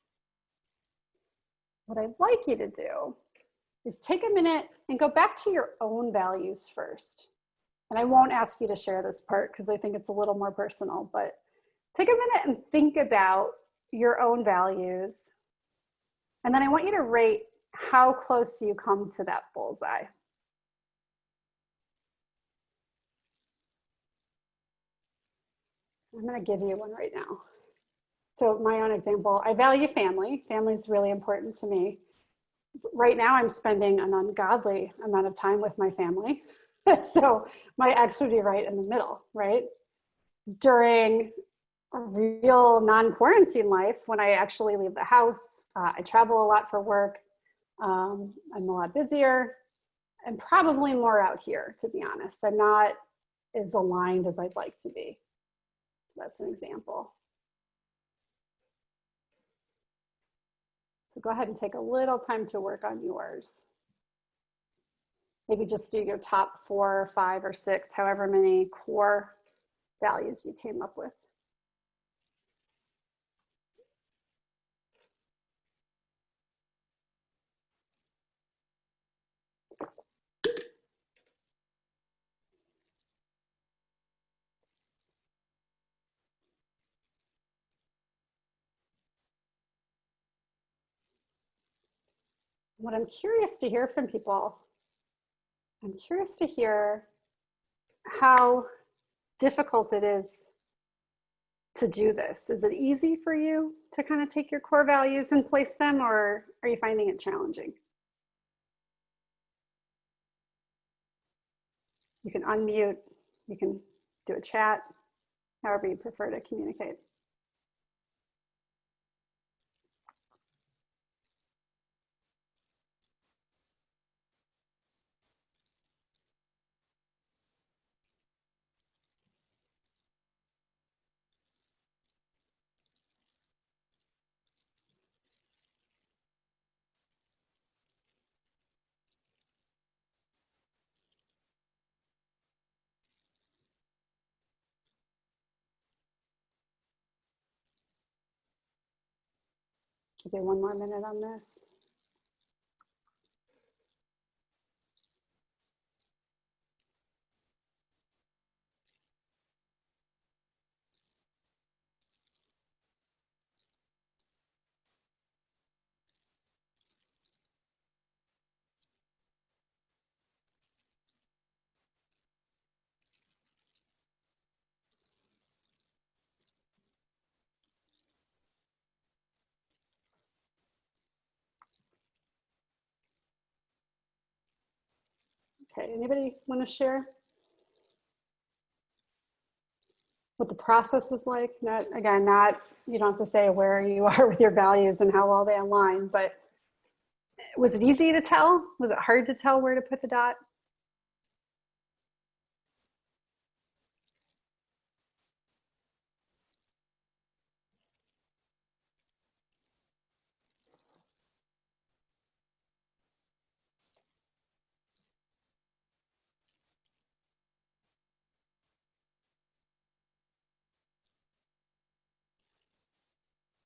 What I'd like you to do is take a minute and go back to your own values first. And I won't ask you to share this part because I think it's a little more personal, but take a minute and think about your own values. And then I want you to rate how close you come to that bullseye. I'm going to give you one right now. So my own example, I value family. Family is really important to me. Right now I'm spending an ungodly amount of time with my family. So my ex would be right in the middle, right? During a real non-quarantine life, when I actually leave the house, I travel a lot for work. I'm a lot busier and probably more out here, to be honest. I'm not as aligned as I'd like to be. That's an example. So go ahead and take a little time to work on yours. Maybe just do your top 4 or 5 or 6, however many core values you came up with. What I'm curious to hear from people, I'm curious to hear how difficult it is to do this. Is it easy for you to kind of take your core values and place them, or are you finding it challenging? You can unmute, you can do a chat, however you prefer to communicate. Give you 1 more minute on this. Okay, anybody want to share what the process was like? Not, again, not, you don't have to say where you are with your values and how well they align, but was it easy to tell? Was it hard to tell where to put the dot?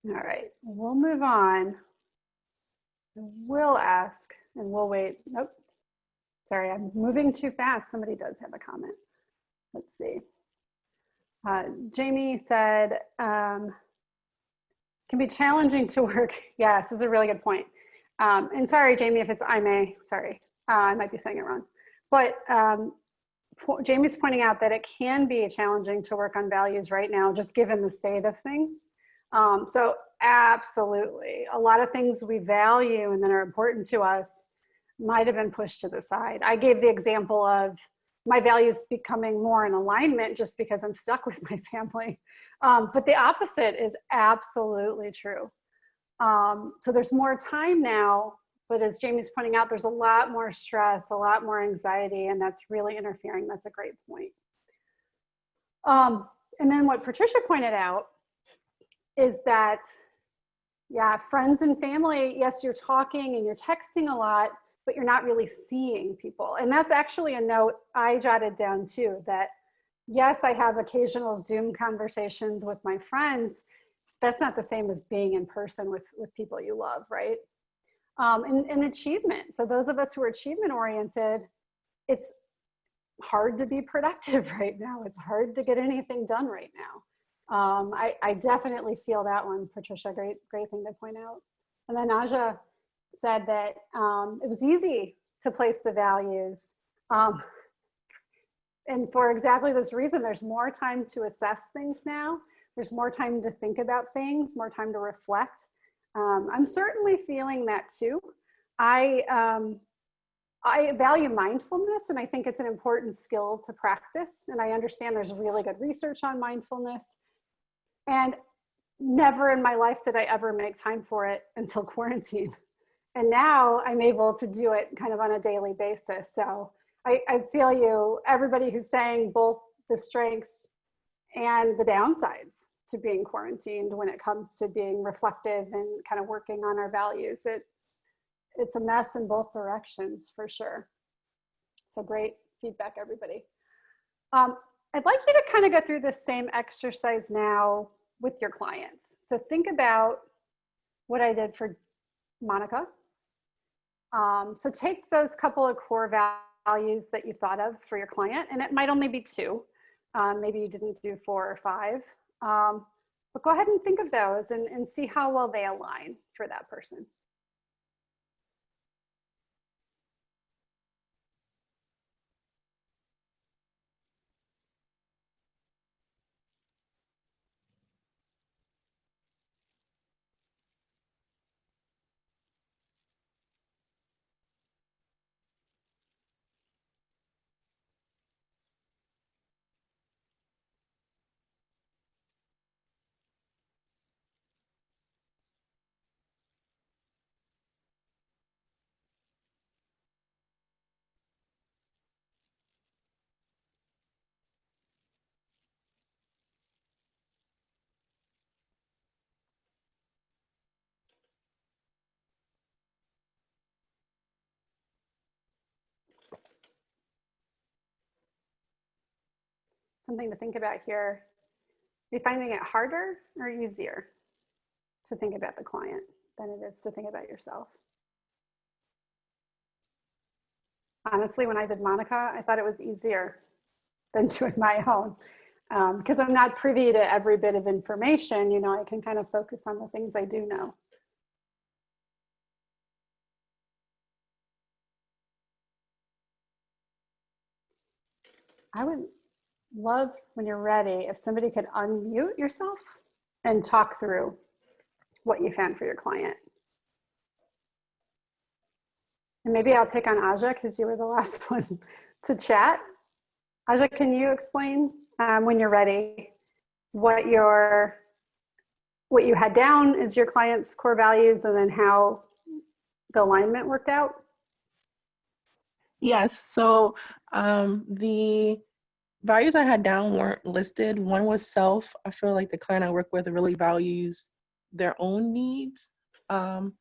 All right, we'll move on. We'll ask and we'll wait. Nope, sorry, I'm moving too fast. Somebody does have a comment. Let's see. Jamie said, can be challenging to work. Yeah, this is a really good point. And sorry, Jamie, if it's sorry, I might be saying it wrong. But Jamie's pointing out that it can be challenging to work on values right now, just given the state of things. So absolutely, a lot of things we value and that are important to us might have been pushed to the side. I gave the example of my values becoming more in alignment just because I'm stuck with my family. But the opposite is absolutely true. So there's more time now, but as Jamie's pointing out, there's a lot more stress, a lot more anxiety, and that's really interfering. That's a great point. And then what Patricia pointed out is that, yeah, friends and family, yes, you're talking and you're texting a lot, but you're not really seeing people. And that's actually a note I jotted down too, that yes, I have occasional Zoom conversations with my friends. That's not the same as being in person with people you love, right? And achievement. So those of us who are achievement oriented, it's hard to be productive right now. It's hard to get anything done right now. I definitely feel that one, Patricia, great thing to point out. And then Aja said that it was easy to place the values. And for exactly this reason, there's more time to assess things now. There's more time to think about things, more time to reflect. I'm certainly feeling that too. I value mindfulness, and I think it's an important skill to practice. And I understand there's really good research on mindfulness. And never in my life did I ever make time for it until quarantine. And now I'm able to do it kind of on a daily basis. So I feel you, everybody who's saying both the strengths and the downsides to being quarantined when it comes to being reflective and kind of working on our values. It's a mess in both directions for sure. So great feedback, everybody. I'd like you to kind of go through the same exercise now with your clients. So think about what I did for Monica. So take those couple of core values that you thought of for your client, and it might only be 2. Maybe you didn't do 4 or 5. But go ahead and think of those and see how well they align for that person. Something to think about here. Are you finding it harder or easier to think about the client than it is to think about yourself? Honestly, when I did Monica, I thought it was easier than doing my own. Because I'm not privy to every bit of information, you know, I can kind of focus on the things I do know. I would love, when you're ready, if somebody could unmute yourself and talk through what you found for your client. And maybe I'll pick on Aja because you were the last one to chat. Aja, can you explain when you're ready what you had down as your client's core values and then how the alignment worked out? Yes, so the values I had down weren't listed. One was self. I feel like the client I work with really values their own needs. Yep.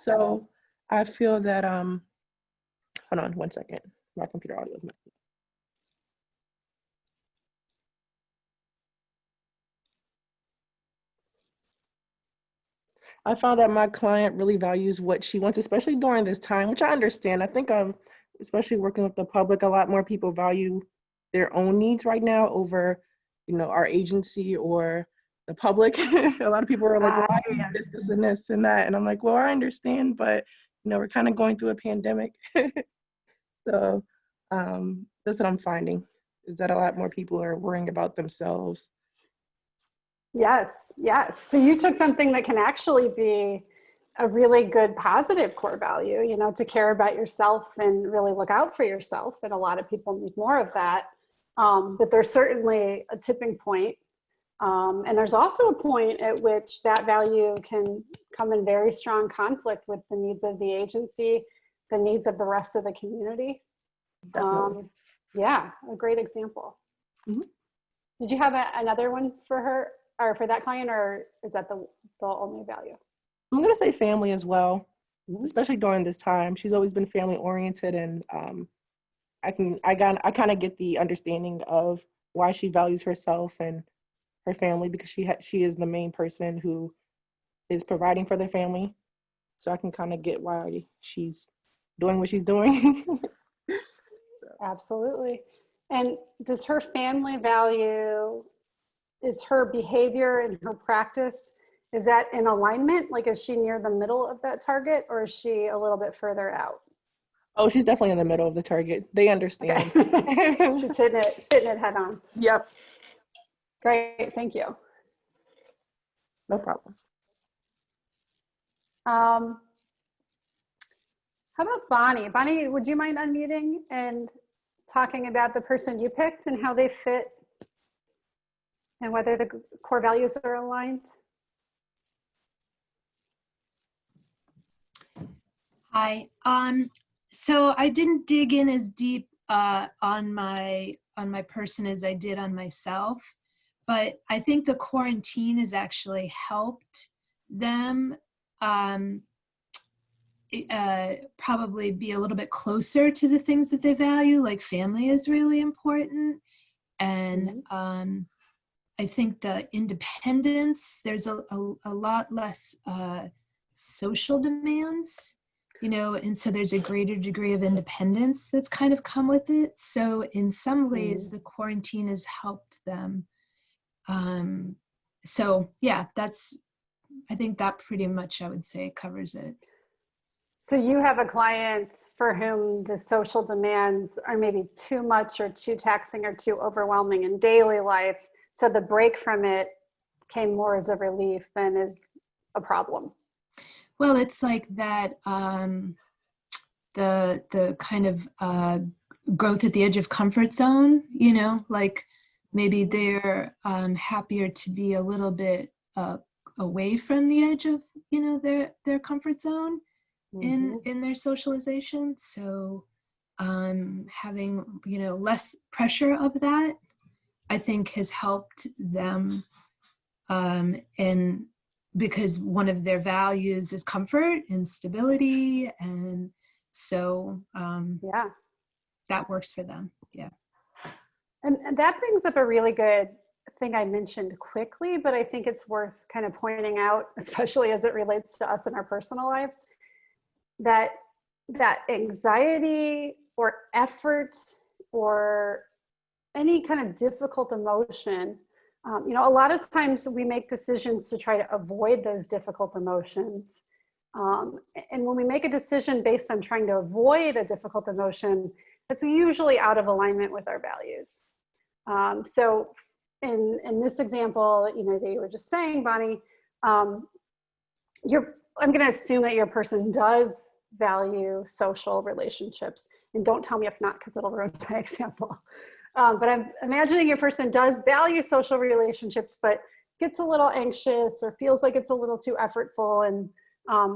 So I feel that, hold on 1 second. My computer audio is messing. I found that my client really values what she wants, especially during this time, which I understand. I think especially working with the public, a lot more people value their own needs right now over, you know, our agency or the public. A lot of people are like, well, I need this, and this, and that. And I'm like, well, I understand, but, you know, we're kind of going through a pandemic. So that's what I'm finding, is that a lot more people are worrying about themselves. Yes, yes. So you took something that can actually be a really good positive core value, you know, to care about yourself and really look out for yourself. And a lot of people need more of that. But there's certainly a tipping point. And there's also a point at which that value can come in very strong conflict with the needs of the agency, the needs of the rest of the community. Yeah, a great example. Mm-hmm. Did you have another one for her or for that client, or is that the only value? I'm going to say family as well, especially during this time. She's always been family oriented, and I kind of get the understanding of why she values herself and her family, because she is the main person who is providing for their family. So I can kind of get why she's doing what she's doing. Absolutely. And does her family value, is her behavior and her practice, is that in alignment? Like, is she near the middle of that target, or is she a little bit further out? Oh, she's definitely in the middle of the target. They understand. Okay. She's hitting it head on. Yep. Great, thank you. No problem. How about Bonnie? Bonnie, would you mind unmuting and talking about the person you picked and how they fit and whether the core values are aligned? Hi. So I didn't dig in as deep on my person as I did on myself, but I think the quarantine has actually helped them probably be a little bit closer to the things that they value, like family is really important. And I think the independence, there's a lot less social demands, you know, and so there's a greater degree of independence that's kind of come with it. So in some ways, the quarantine has helped them. So yeah, I think that pretty much, I would say, covers it. So you have a client for whom the social demands are maybe too much or too taxing or too overwhelming in daily life. So the break from it came more as a relief than as a problem. Well, it's like that, the kind of growth at the edge of comfort zone, you know, like maybe they're happier to be a little bit away from the edge of, you know, their comfort zone in their socialization. So having, you know, less pressure of that, I think has helped them. And because one of their values is comfort and stability. And so yeah, that works for them. Yeah. And that brings up a really good thing I mentioned quickly, but I think it's worth kind of pointing out, especially as it relates to us in our personal lives, that anxiety or effort or any kind of difficult emotion, you know, a lot of times we make decisions to try to avoid those difficult emotions. And when we make a decision based on trying to avoid a difficult emotion, it's usually out of alignment with our values. So in this example, you know, that you were just saying, Bonnie, I'm going to assume that your person does value social relationships, and don't tell me if not, because it'll ruin my example. But I'm imagining your person does value social relationships, but gets a little anxious or feels like it's a little too effortful and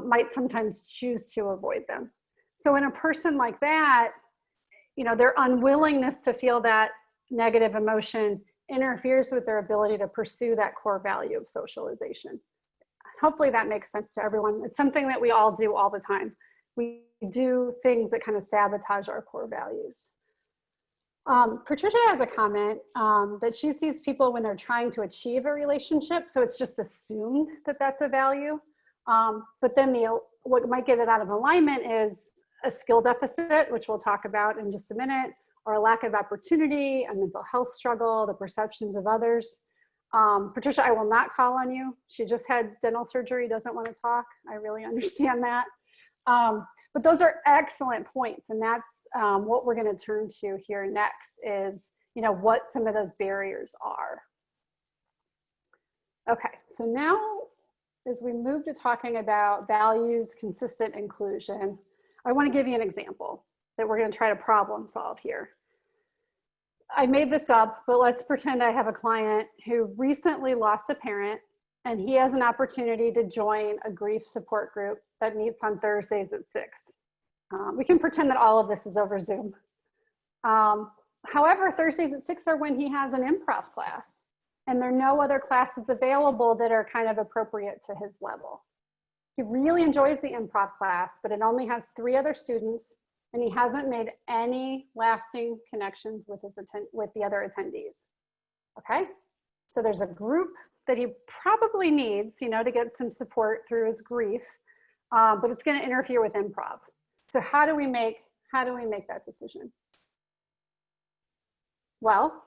might sometimes choose to avoid them. So in a person like that, you know, their unwillingness to feel that negative emotion interferes with their ability to pursue that core value of socialization. Hopefully that makes sense to everyone. It's something that we all do all the time. We do things that kind of sabotage our core values. Patricia has a comment that she sees people when they're trying to achieve a relationship, so it's just assumed that that's a value. But then what might get it out of alignment is a skill deficit, which we'll talk about in just a minute, or a lack of opportunity, a mental health struggle, the perceptions of others. Patricia, I will not call on you. She just had dental surgery, doesn't want to talk. I really understand that. But those are excellent points. And that's what we're going to turn to here next is, you know, what some of those barriers are. Okay, so now as we move to talking about values, consistent inclusion, I want to give you an example that we're going to try to problem solve here. I made this up, but let's pretend I have a client who recently lost a parent and he has an opportunity to join a grief support group that meets on Thursdays at 6. We can pretend that all of this is over Zoom. However, Thursdays at 6 are when he has an improv class and there are no other classes available that are kind of appropriate to his level. He really enjoys the improv class, but it only has 3 other students and he hasn't made any lasting connections with the other attendees. Okay, so there's a group that he probably needs, you know, to get some support through his grief, but it's going to interfere with improv. So how do we make that decision? Well,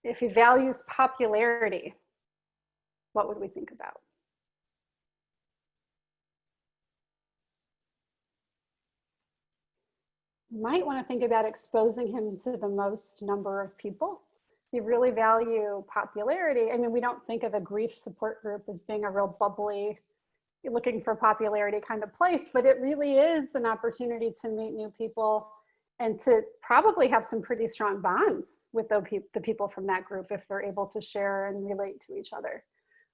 if he values popularity, what would we think about? You might want to think about exposing him to the most number of people you really value popularity, I mean, we don't think of a grief support group as being a real bubbly, looking for popularity kind of place, but it really is an opportunity to meet new people and to probably have some pretty strong bonds with the people from that group if they're able to share and relate to each other.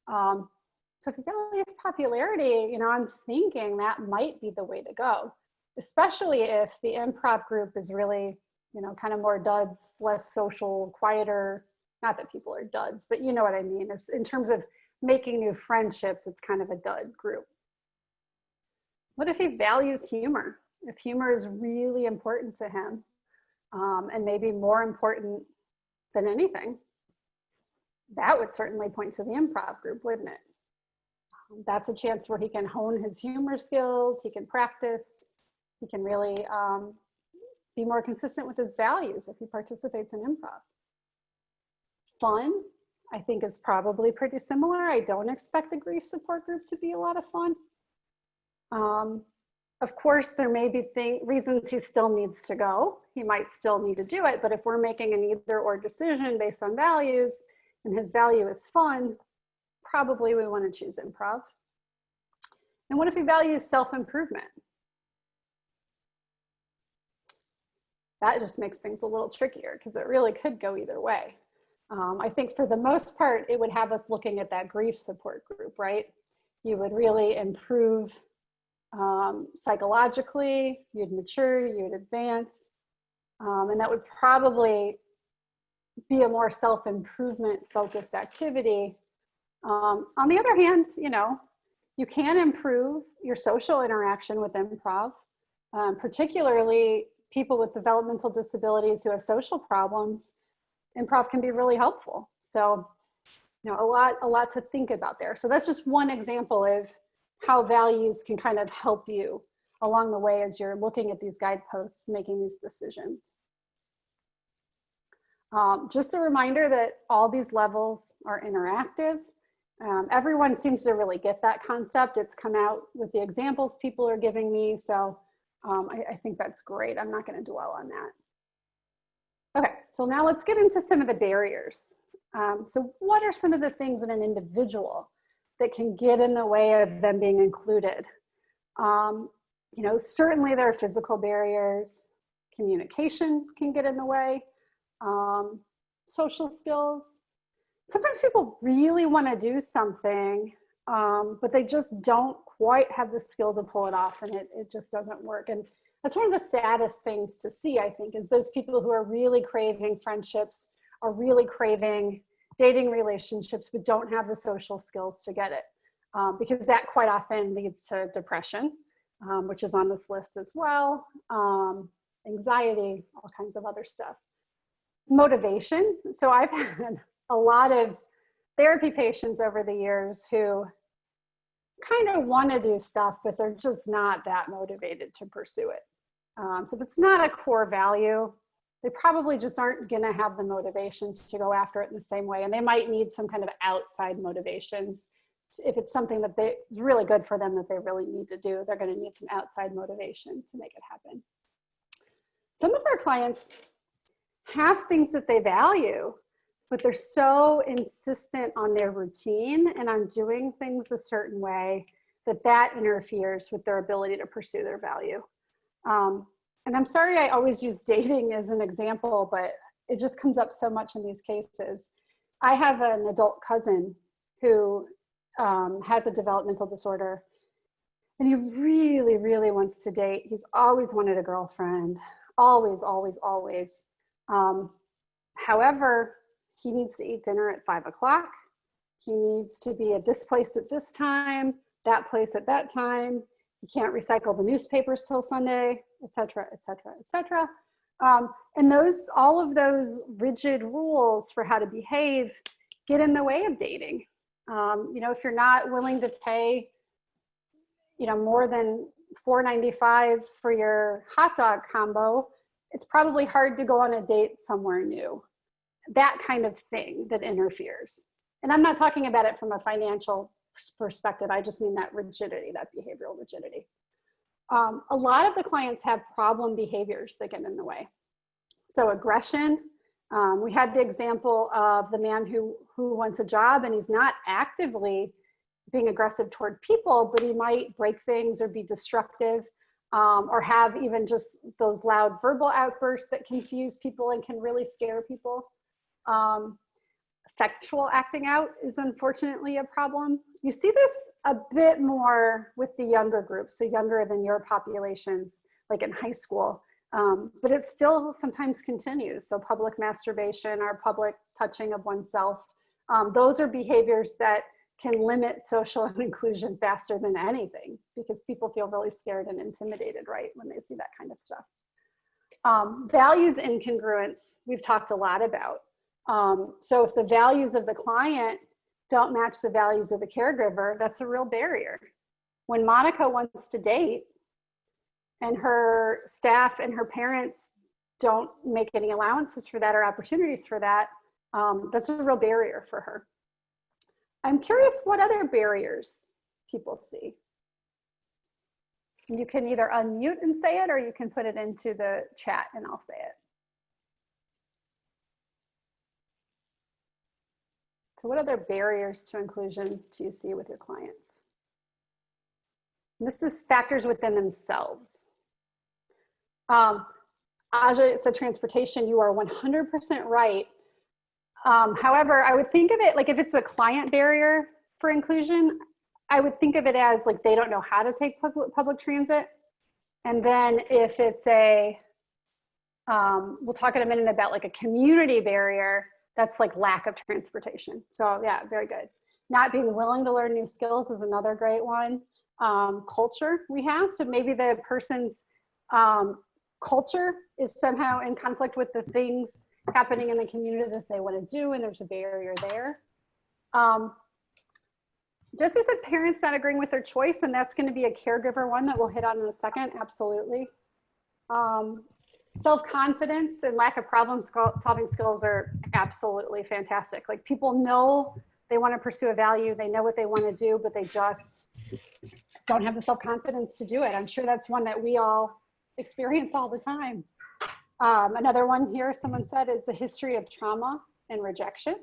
So if you value popularity, you know, I'm thinking that might be the way to go, especially if the improv group is really, you know, kind of more duds, less social, quieter. Not that people are duds, but you know what I mean. It's, in terms of making new friendships, it's kind of a dud group. What if he values humor? If humor is really important to him, and maybe more important than anything, that would certainly point to the improv group, wouldn't it? That's a chance where he can hone his humor skills, he can practice, he can really be more consistent with his values if he participates in improv. Fun, I think, is probably pretty similar. I don't expect the grief support group to be a lot of fun. Of course, there may be reasons he still needs to go. He might still need to do it, but if we're making an either or decision based on values and his value is fun, probably we want to choose improv. And what if he values self-improvement? That just makes things a little trickier because it really could go either way. I think for the most part, it would have us looking at that grief support group, right? You would really improve psychologically, you'd mature, you'd advance, and that would probably be a more self-improvement focused activity. On the other hand, you know, you can improve your social interaction with improv, particularly people with developmental disabilities who have social problems. Improv can be really helpful. So, you know, a lot to think about there. So that's just one example of how values can kind of help you along the way as you're looking at these guideposts, making these decisions. Just a reminder that all these levels are interactive. Everyone seems to really get that concept. It's come out with the examples people are giving me. So I think that's great. I'm not going to dwell on that. Okay, so now let's get into some of the barriers. So what are some of the things in an individual that can get in the way of them being included? You know, certainly there are physical barriers. Communication can get in the way. Social skills. Sometimes people really want to do something, but they just don't quite have the skill to pull it off, and it just doesn't work. And that's one of the saddest things to see, I think, is those people who are really craving friendships, are really craving dating relationships, but don't have the social skills to get it. Because that quite often leads to depression, which is on this list as well, anxiety, all kinds of other stuff. Motivation. So I've had a lot of therapy patients over the years who kind of want to do stuff, but they're just not that motivated to pursue it. So if it's not a core value, they probably just aren't going to have the motivation to go after it in the same way. And they might need some kind of outside motivations. If it's something that is really good for them that they really need to do, they're going to need some outside motivation to make it happen. Some of our clients have things that they value, but they're so insistent on their routine and on doing things a certain way that interferes with their ability to pursue their value. And I'm sorry I always use dating as an example, but it just comes up so much in these cases. I have an adult cousin who has a developmental disorder, and he really, really wants to date. He's always wanted a girlfriend, always, always, always. However, he needs to eat dinner at 5 o'clock. He needs to be at this place at this time, that place at that time. He can't recycle the newspapers till Sunday, et cetera, et cetera, et cetera. And all of those rigid rules for how to behave get in the way of dating. You know, if you're not willing to pay, you know, more than $4.95 for your hot dog combo, it's probably hard to go on a date somewhere new. That kind of thing that interferes. And I'm not talking about it from a financial perspective. I just mean that rigidity, that behavioral rigidity. A lot of the clients have problem behaviors that get in the way. So aggression, We had the example of the man who wants a job and he's not actively being aggressive toward people, but he might break things or be destructive, or have even just those loud verbal outbursts that confuse people and can really scare people. Sexual acting out is unfortunately a problem. You see this a bit more with the younger group, so younger than your populations, like in high school, but it still sometimes continues. So public masturbation or public touching of oneself, those are behaviors that can limit social inclusion faster than anything, because people feel really scared and intimidated, right, when they see that kind of stuff. Values incongruence, we've talked a lot about. So if the values of the client don't match the values of the caregiver, that's a real barrier. When Monica wants to date and her staff and her parents don't make any allowances for that or opportunities for that, that's a real barrier for her. I'm curious what other barriers people see. You can either unmute and say it, or you can put it into the chat and I'll say it. So what other barriers to inclusion do you see with your clients? And this is factors within themselves. Aja said transportation, you are 100% right. However, I would think of it like if it's a client barrier for inclusion, I would think of it as like they don't know how to take public transit. And then if it's a, we'll talk in a minute about like a community barrier, that's like lack of transportation. So yeah, very good. Not being willing to learn new skills is another great one. Culture we have, so maybe the person's culture is somehow in conflict with the things happening in the community that they want to do, and there's a barrier there. Jesse said parents not agreeing with their choice, and that's going to be a caregiver one that we'll hit on in a second. Absolutely. Self-confidence and lack of problem-solving skills are absolutely fantastic. Like people know they want to pursue a value, they know what they want to do, but they just don't have the self-confidence to do it. I'm sure that's one that we all experience all the time. Another one here, someone said, is a history of trauma and rejection.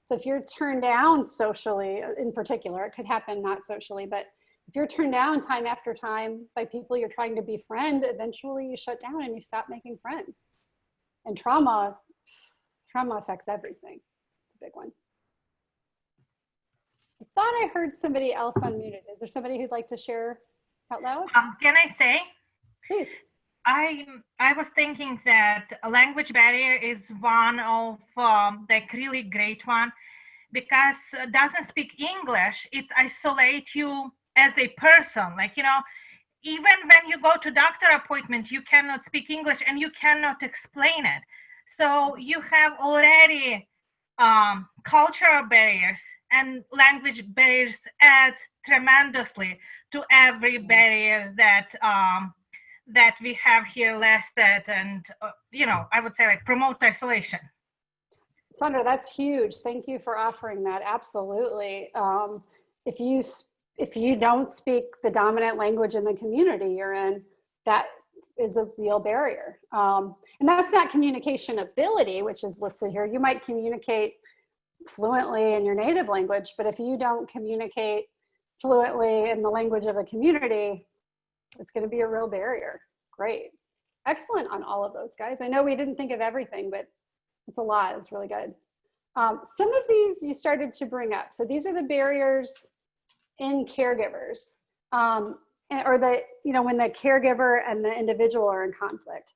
So if you're turned down socially, in particular, it could happen not socially, but if you're turned down time after time by people you're trying to befriend, eventually you shut down and you stop making friends. And trauma affects everything. It's a big one. I thought I heard somebody else unmuted. Is there somebody who'd like to share out loud? Can I say? Please. I was thinking that a language barrier is one of like really great one, because it doesn't speak English. It isolates you as a person. Like, you know, even when you go to doctor appointment, you cannot speak English and you cannot explain it. So you have already cultural barriers, and language barriers adds tremendously to every barrier that that we have here listed, and you know, I would say like promote isolation. Sandra, that's huge. Thank you for offering that. Absolutely. If you don't speak the dominant language in the community you're in, that is a real barrier. And that's not communication ability, which is listed here. You might communicate fluently in your native language, but if you don't communicate fluently in the language of a community, it's going to be a real barrier. Great. Excellent on all of those, guys. I know we didn't think of everything, but it's a lot. It's really good. Some of these you started to bring up. So these are the barriers in caregivers, or the, you know, when the caregiver and the individual are in conflict.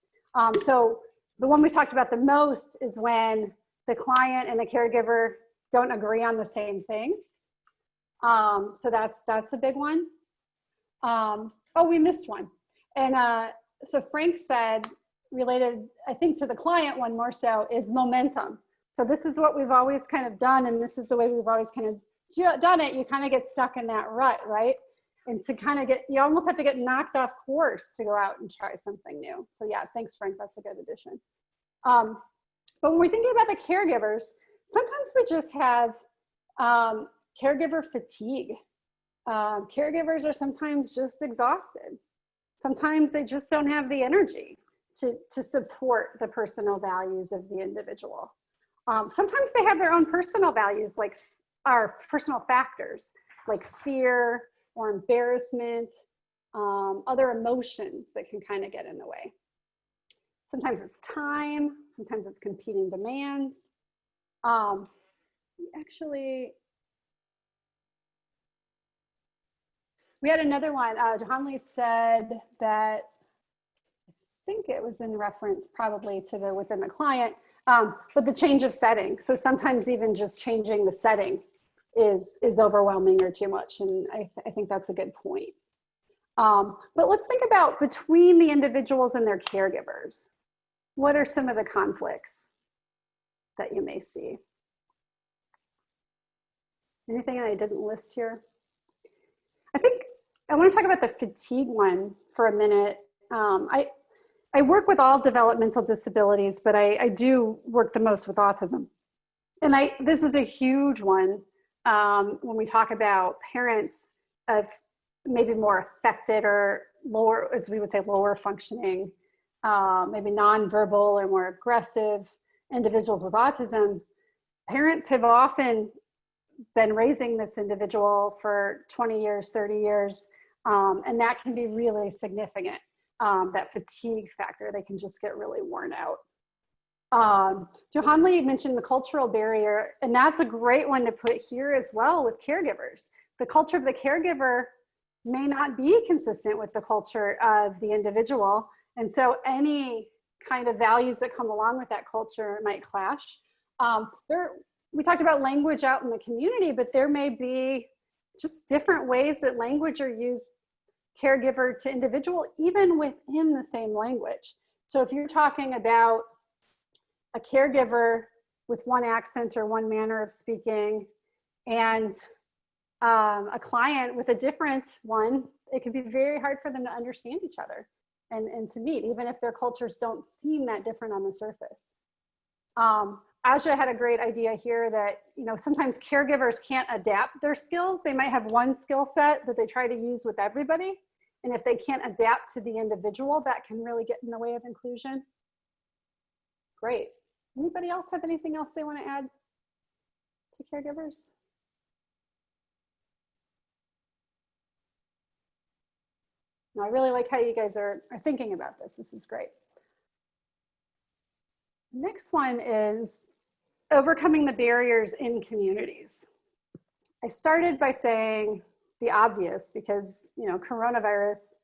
So the one we talked about the most is when the client and the caregiver don't agree on the same thing. So that's a big one. Oh, we missed one. And so Frank said, related, I think, to the client one more so, is momentum. So this is what we've always kind of done, and this is the way we've always kind of done it. You kind of get stuck in that rut, right? And to kind of get, you almost have to get knocked off course to go out and try something new. So yeah, thanks, Frank. That's a good addition. But when we're thinking about the caregivers, sometimes we just have caregiver fatigue. Caregivers are sometimes just exhausted. Sometimes they just don't have the energy to support the personal values of the individual. Sometimes they have their own personal values, like our personal factors, like fear or embarrassment, other emotions that can kind of get in the way. Sometimes it's time, sometimes it's competing demands. We had another one. Johanli said that, I think it was in reference probably to the within the client, but the change of setting. So sometimes even just changing the setting is overwhelming or too much. And I think that's a good point. But let's think about between the individuals and their caregivers. What are some of the conflicts that you may see? Anything that I didn't list here? I think I want to talk about the fatigue one for a minute. I work with all developmental disabilities, but I do work the most with autism. And this is a huge one when we talk about parents of maybe more affected or lower, as we would say, lower functioning, maybe nonverbal or more aggressive individuals with autism. Parents have often been raising this individual for 20 years, 30 years, and that can be really significant. That fatigue factor, they can just get really worn out. Johanli mentioned the cultural barrier, and that's a great one to put here as well with caregivers. The culture of the caregiver may not be consistent with the culture of the individual, and so any kind of values that come along with that culture might clash. We talked about language out in the community, but there may be just different ways that language are used caregiver to individual, even within the same language. So if you're talking about a caregiver with one accent or one manner of speaking and a client with a different one, it can be very hard for them to understand each other and to meet, even if their cultures don't seem that different on the surface. Aja had a great idea here that, sometimes caregivers can't adapt their skills. They might have one skill set that they try to use with everybody. And if they can't adapt to the individual, that can really get in the way of inclusion. Great. Anybody else have anything else they want to add to caregivers? No, I really like how you guys are thinking about this. This is great. Next one is overcoming the barriers in communities. I started by saying the obvious because, coronavirus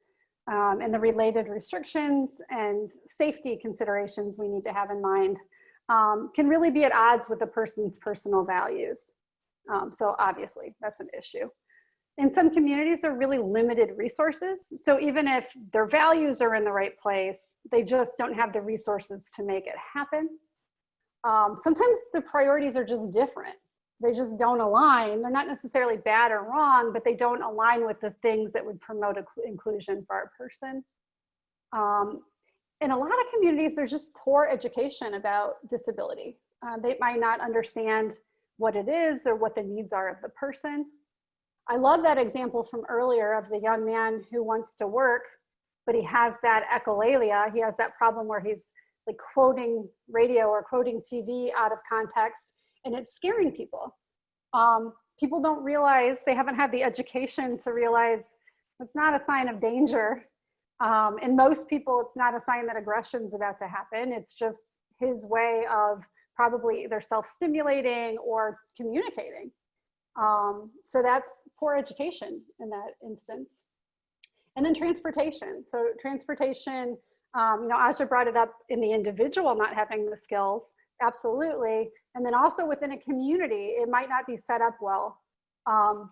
and the related restrictions and safety considerations we need to have in mind can really be at odds with a person's personal values. So obviously that's an issue. In some communities, there are really limited resources. So even if their values are in the right place, they just don't have the resources to make it happen. Sometimes the priorities are just different. They just don't align. They're not necessarily bad or wrong, but they don't align with the things that would promote inclusion for our person. In a lot of communities, there's just poor education about disability. They might not understand what it is or what the needs are of the person. I love that example from earlier of the young man who wants to work, but he has that echolalia. He has that problem where he's like quoting radio or quoting TV out of context, and it's scaring people. People don't realize, they haven't had the education to realize it's not a sign of danger. And most people, it's not a sign that aggression's about to happen. It's just his way of probably either self-stimulating or communicating. So that's poor education in that instance. And then transportation. So transportation, Aja brought it up in the individual not having the skills, absolutely. And then also within a community, it might not be set up well. And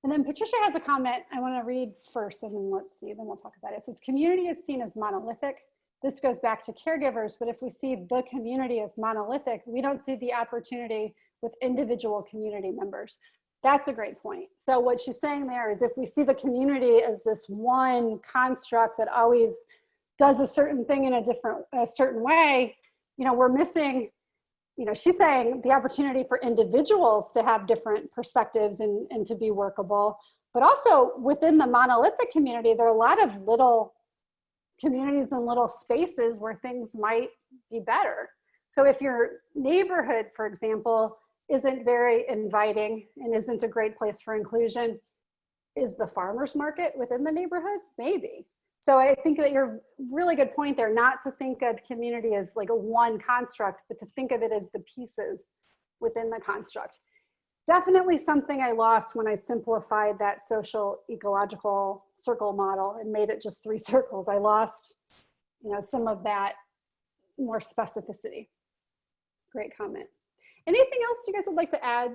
then Patricia has a comment I want to read first, and then let's see, then we'll talk about it. It says, community is seen as monolithic. This goes back to caregivers, but if we see the community as monolithic, we don't see the opportunity with individual community members. That's a great point. So what she's saying there is if we see the community as this one construct that always does a certain thing in a certain way, we're missing, she's saying the opportunity for individuals to have different perspectives and to be workable, but also within the monolithic community, there are a lot of little communities and little spaces where things might be better. So if your neighborhood, for example, isn't very inviting and isn't a great place for inclusion, is the farmer's market within the neighborhood? Maybe. So I think that you're really good point there, not to think of community as like a one construct, but to think of it as the pieces within the construct. Definitely something I lost when I simplified that social ecological circle model and made it just 3 circles. I lost, you know, some of that more specificity. Great comment. Anything else you guys would like to add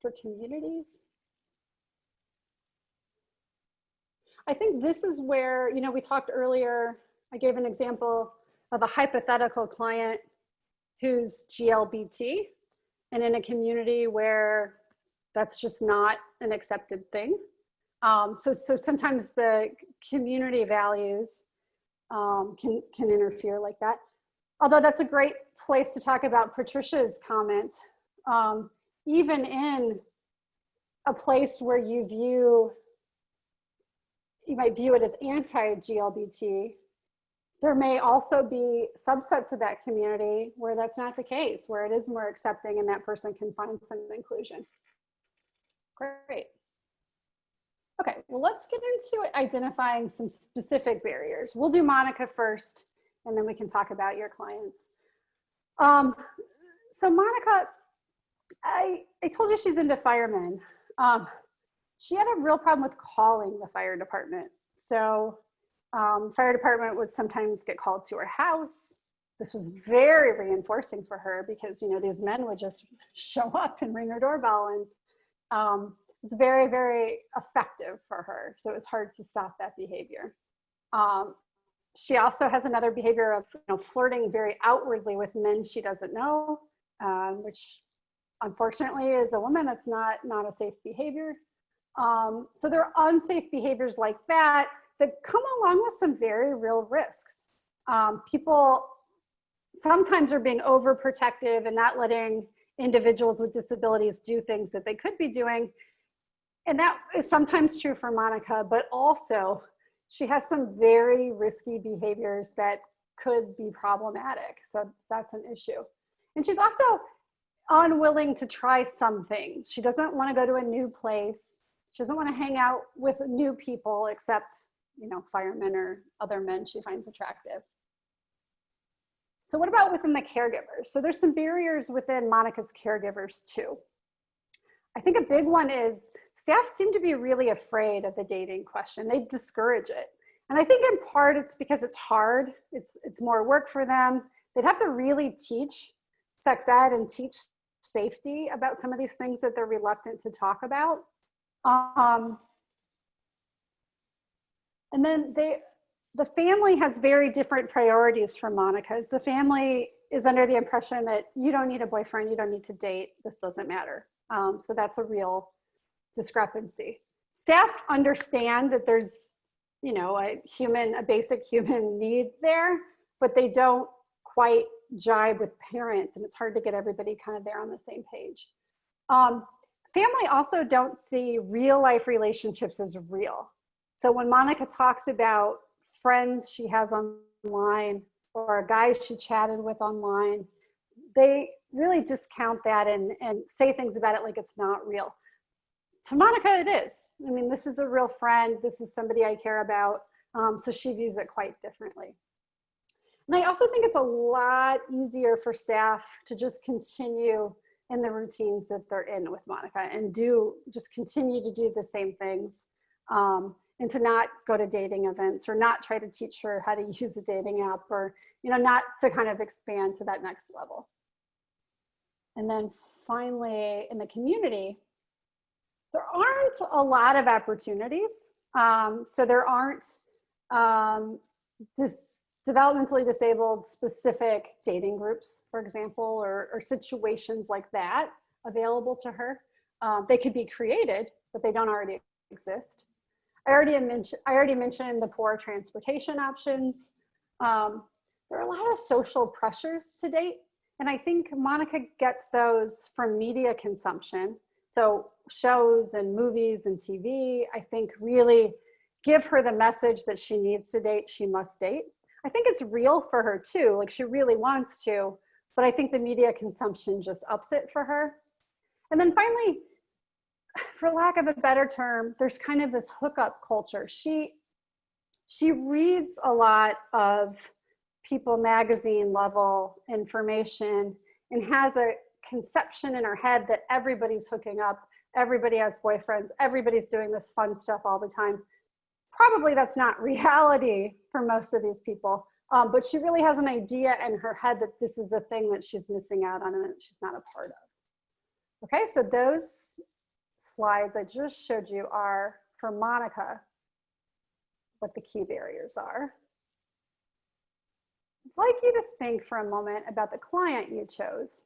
for communities? I think this is where, you know, we talked earlier, I gave an example of a hypothetical client who's GLBT and in a community where that's just not an accepted thing. So sometimes the community values can interfere like that. Although that's a great place to talk about Patricia's comment. Even in a place where you might view it as anti-GLBT, there may also be subsets of that community where that's not the case, where it is more accepting and that person can find some inclusion. Great. Okay, well, let's get into identifying some specific barriers. We'll do Monica first, and then we can talk about your clients. So Monica, I told you she's into firemen. She had a real problem with calling the fire department. So fire department would sometimes get called to her house. This was very reinforcing for her because, you know, these men would just show up and ring her doorbell, and it's very, very effective for her. So it was hard to stop that behavior. She also has another behavior of, you know, flirting very outwardly with men she doesn't know, which unfortunately as a woman, that's not a safe behavior. So there are unsafe behaviors like that come along with some very real risks. People sometimes are being overprotective and not letting individuals with disabilities do things that they could be doing. And that is sometimes true for Monica, but also she has some very risky behaviors that could be problematic. So that's an issue. And she's also unwilling to try something. She doesn't want to go to a new place. She doesn't want to hang out with new people except, you know, firemen or other men she finds attractive. So what about within the caregivers? So there's some barriers within Monica's caregivers too. I think a big one is staff seem to be really afraid of the dating question. They discourage it. And I think in part it's because it's hard. It's more work for them. They'd have to really teach sex ed and teach safety about some of these things that they're reluctant to talk about. And then the family has very different priorities for Monica's. The family is under the impression that you don't need a boyfriend, you don't need to date, this doesn't matter. So that's a real discrepancy. Staff understand that there's, you know, a basic human need there, but they don't quite jibe with parents, and it's hard to get everybody kind of there on the same page. Family also don't see real life relationships as real. So when Monica talks about friends she has online or a guy she chatted with online, they really discount that and say things about it like it's not real. To Monica, it is. I mean, this is a real friend. This is somebody I care about. So she views it quite differently. And I also think it's a lot easier for staff to just continue in the routines that they're in with Monica and just continue to do the same things, and to not go to dating events or not try to teach her how to use a dating app, or, you know, not to kind of expand to that next level. And then finally, in the community, there aren't a lot of opportunities. So there aren't developmentally disabled specific dating groups, for example, or situations like that available to her. They could be created, but they don't already exist. I already mentioned the poor transportation options. There are a lot of social pressures to date, and I think Monica gets those from media consumption. So shows and movies and TV, I think, really give her the message that she needs to date, she must date. I think it's real for her too, like she really wants to, but I think the media consumption just ups it for her. And then finally, for lack of a better term, there's kind of this hookup culture. She reads a lot of People magazine level information and has a conception in her head that everybody's hooking up, everybody has boyfriends, everybody's doing this fun stuff all the time. Probably that's not reality for most of these people, but she really has an idea in her head that this is a thing that she's missing out on and that she's not a part of. Okay, so those slides I just showed you are for Monica, what the key barriers are. I'd like you to think for a moment about the client you chose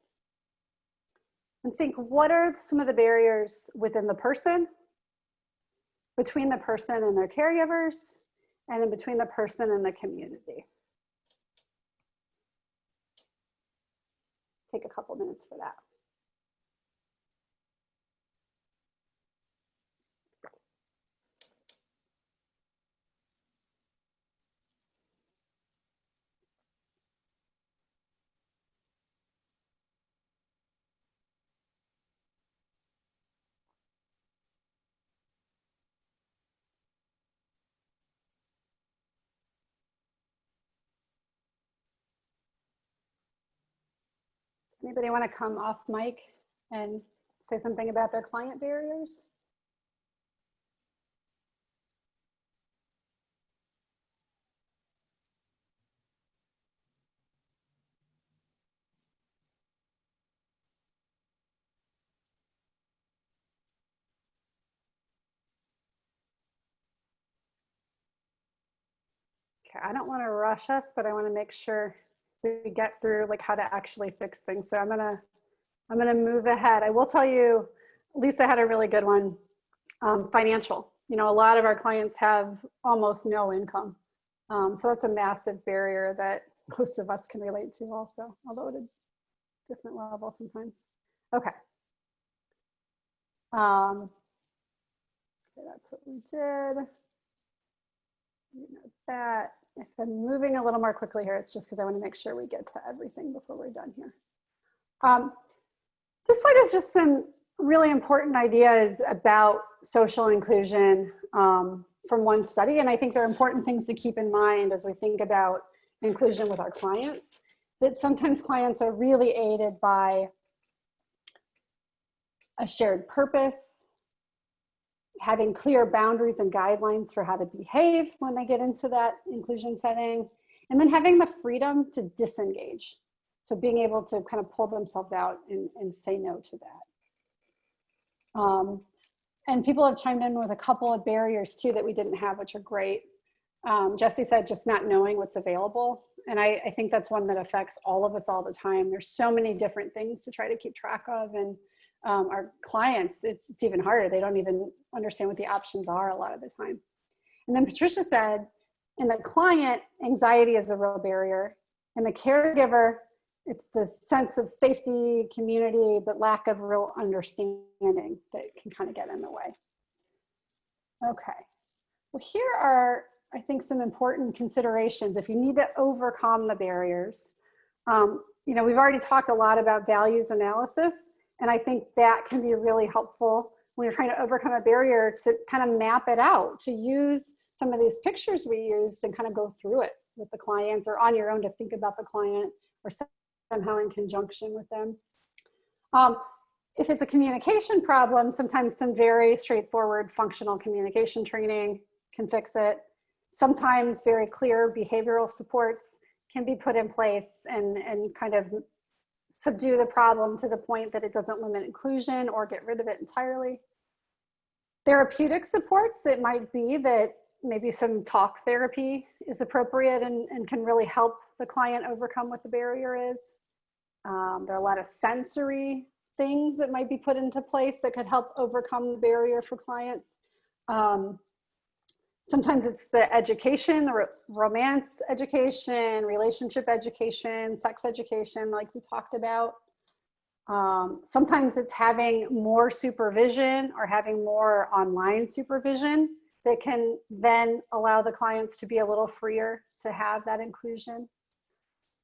and think, what are some of the barriers within the person, between the person and their caregivers, and then between the person and the community? Take a couple minutes for that. Anybody want to come off mic and say something about their client barriers? Okay, I don't want to rush us, but I want to make sure we get through like how to actually fix things. So I'm gonna move ahead. I will tell you, Lisa had a really good one. Financial. You know, a lot of our clients have almost no income. So that's a massive barrier that most of us can relate to also, although at a different level sometimes. Okay. Okay, that's what we did. You know that. If I'm moving a little more quickly here, it's just because I want to make sure we get to everything before we're done here. This slide is just some really important ideas about social inclusion from one study. And I think there are important things to keep in mind as we think about inclusion with our clients, that sometimes clients are really aided by a shared purpose, having clear boundaries and guidelines for how to behave when they get into that inclusion setting, and then having the freedom to disengage. So being able to kind of pull themselves out and say no to that. And people have chimed in with a couple of barriers too that we didn't have, which are great. Jesse said just not knowing what's available. And I think that's one that affects all of us all the time. There's so many different things to try to keep track of, and our clients, it's even harder. They don't even understand what the options are a lot of the time. And then Patricia said, in the client, anxiety is a real barrier. In the caregiver, it's the sense of safety, community, but lack of real understanding that can kind of get in the way. Okay, well, here are, I think, some important considerations if you need to overcome the barriers. You know, we've already talked a lot about values analysis, and I think that can be really helpful when you're trying to overcome a barrier to kind of map it out, to use some of these pictures we used and kind of go through it with the client or on your own to think about the client or somehow in conjunction with them. If it's a communication problem, sometimes some very straightforward functional communication training can fix it. Sometimes very clear behavioral supports can be put in place and kind of subdue the problem to the point that it doesn't limit inclusion or get rid of it entirely. Therapeutic supports, it might be that maybe some talk therapy is appropriate and can really help the client overcome what the barrier is. There are a lot of sensory things that might be put into place that could help overcome the barrier for clients. Sometimes it's the education, the romance education, relationship education, sex education, like we talked about. Sometimes it's having more supervision or having more online supervision that can then allow the clients to be a little freer to have that inclusion.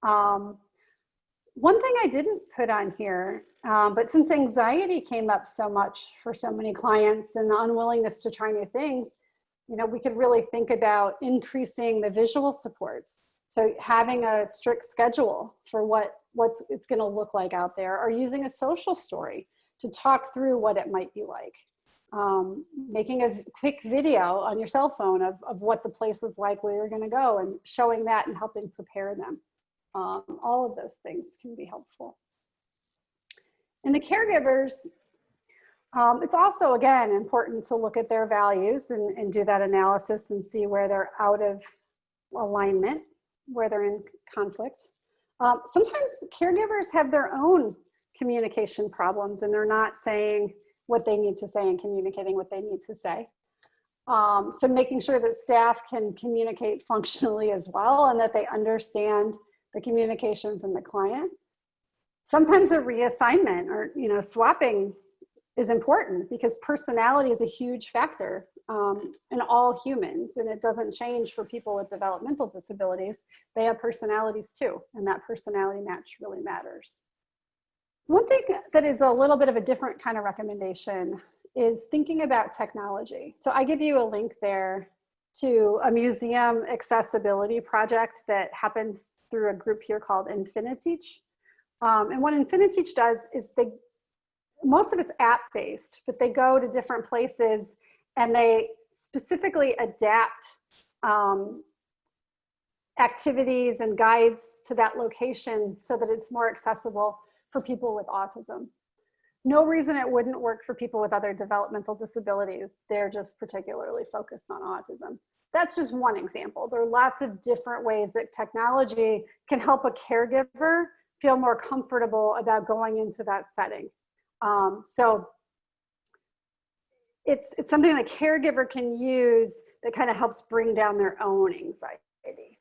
One thing I didn't put on here, but since anxiety came up so much for so many clients and the unwillingness to try new things, you know, we could really think about increasing the visual supports. So having a strict schedule for what it's going to look like out there, or using a social story to talk through what it might be like. Making a quick video on your cell phone of what the place is like where you're going to go, and showing that and helping prepare them. All of those things can be helpful. And the caregivers, it's also, again, important to look at their values and do that analysis and see where they're out of alignment, where they're in conflict. Sometimes caregivers have their own communication problems and they're not saying what they need to say and communicating what they need to say. So making sure that staff can communicate functionally as well, and that they understand the communication from the client. Sometimes a reassignment or, you know, swapping is important, because personality is a huge factor in all humans, and it doesn't change for people with developmental disabilities. They have personalities too, and that personality match really matters. One thing that is a little bit of a different kind of recommendation is thinking about technology. So I give you a link there to a museum accessibility project that happens through a group here called Infiniteach. And what Infiniteach does is most of it's app-based, but they go to different places and they specifically adapt activities and guides to that location so that it's more accessible for people with autism. No reason it wouldn't work for people with other developmental disabilities. They're just particularly focused on autism. That's just one example. There are lots of different ways that technology can help a caregiver feel more comfortable about going into that setting. So it's something the caregiver can use that kind of helps bring down their own anxiety.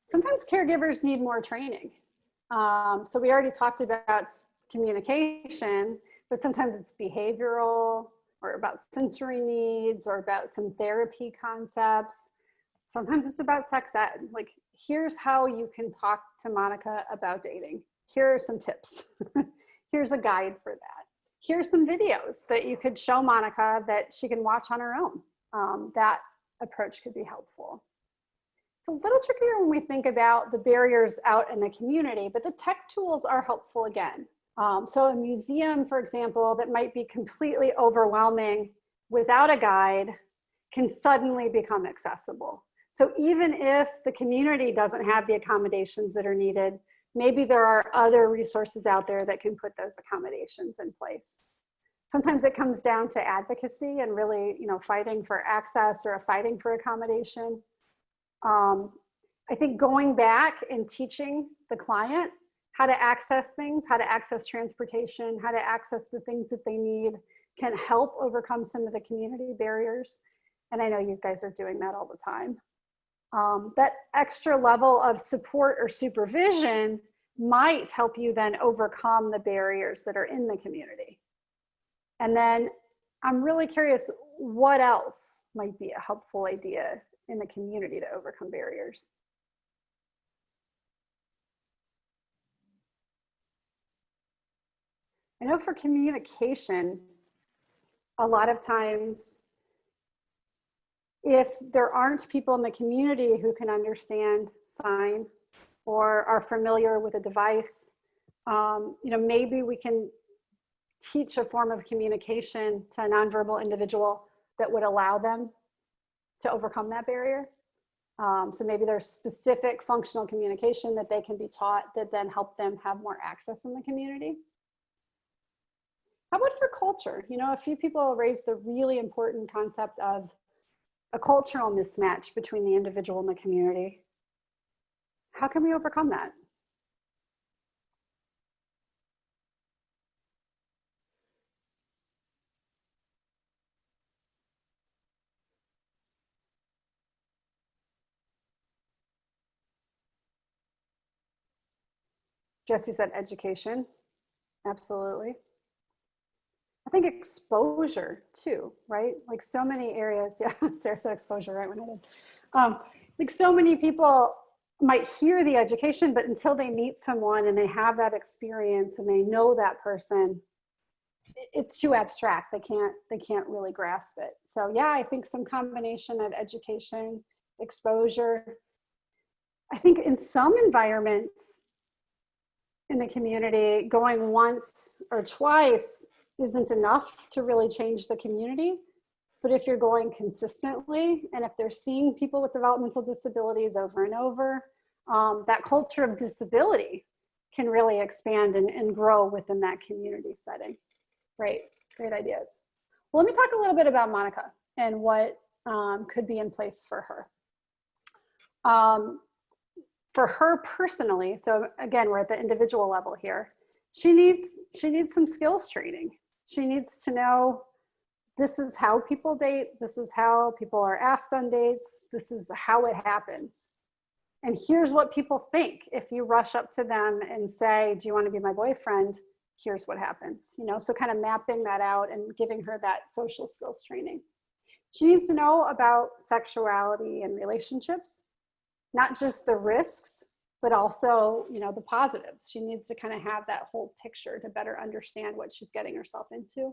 Sometimes caregivers need more training. So we already talked about communication, but sometimes it's behavioral, or about sensory needs, or about some therapy concepts. Sometimes it's about sex ed. Like, here's how you can talk to Monica about dating. Here are some tips. Here's a guide for that. Here's some videos that you could show Monica that she can watch on her own. That approach could be helpful. It's a little trickier when we think about the barriers out in the community, but the tech tools are helpful again. So a museum, for example, that might be completely overwhelming without a guide can suddenly become accessible. So even if the community doesn't have the accommodations that are needed, maybe there are other resources out there that can put those accommodations in place. Sometimes it comes down to advocacy and really, you know, fighting for access or fighting for accommodation. I think going back and teaching the client how to access things, how to access transportation, how to access the things that they need can help overcome some of the community barriers. And I know you guys are doing that all the time. That extra level of support or supervision might help you then overcome the barriers that are in the community. And then I'm really curious, what else might be a helpful idea in the community to overcome barriers? I know for communication, a lot of times, if there aren't people in the community who can understand sign or are familiar with a device, you know, maybe we can teach a form of communication to a nonverbal individual that would allow them to overcome that barrier. So maybe there's specific functional communication that they can be taught that then help them have more access in the community. How about for culture? You know, a few people raised the really important concept of a cultural mismatch between the individual and the community. How can we overcome that? Jesse said education. Absolutely. I think exposure too, right? Like so many areas, yeah, Sarah said exposure, right when I did. Like so many people might hear the education, but until they meet someone and they have that experience and they know that person, it's too abstract. They can't really grasp it. So yeah, I think some combination of education, exposure. I think in some environments in the community, going once or twice isn't enough to really change the community. But if you're going consistently, and if they're seeing people with developmental disabilities over and over, that culture of disability can really expand and grow within that community setting. Great ideas. Well, let me talk a little bit about Monica and what could be in place for her. For her personally, so again, we're at the individual level here, she needs some skills training. She needs to know this is how people date, this is how people are asked on dates, this is how it happens. And here's what people think. If you rush up to them and say, do you want to be my boyfriend? Here's what happens, you know, so kind of mapping that out and giving her that social skills training. She needs to know about sexuality and relationships, not just the risks, but also, you know, the positives. She needs to kind of have that whole picture to better understand what she's getting herself into.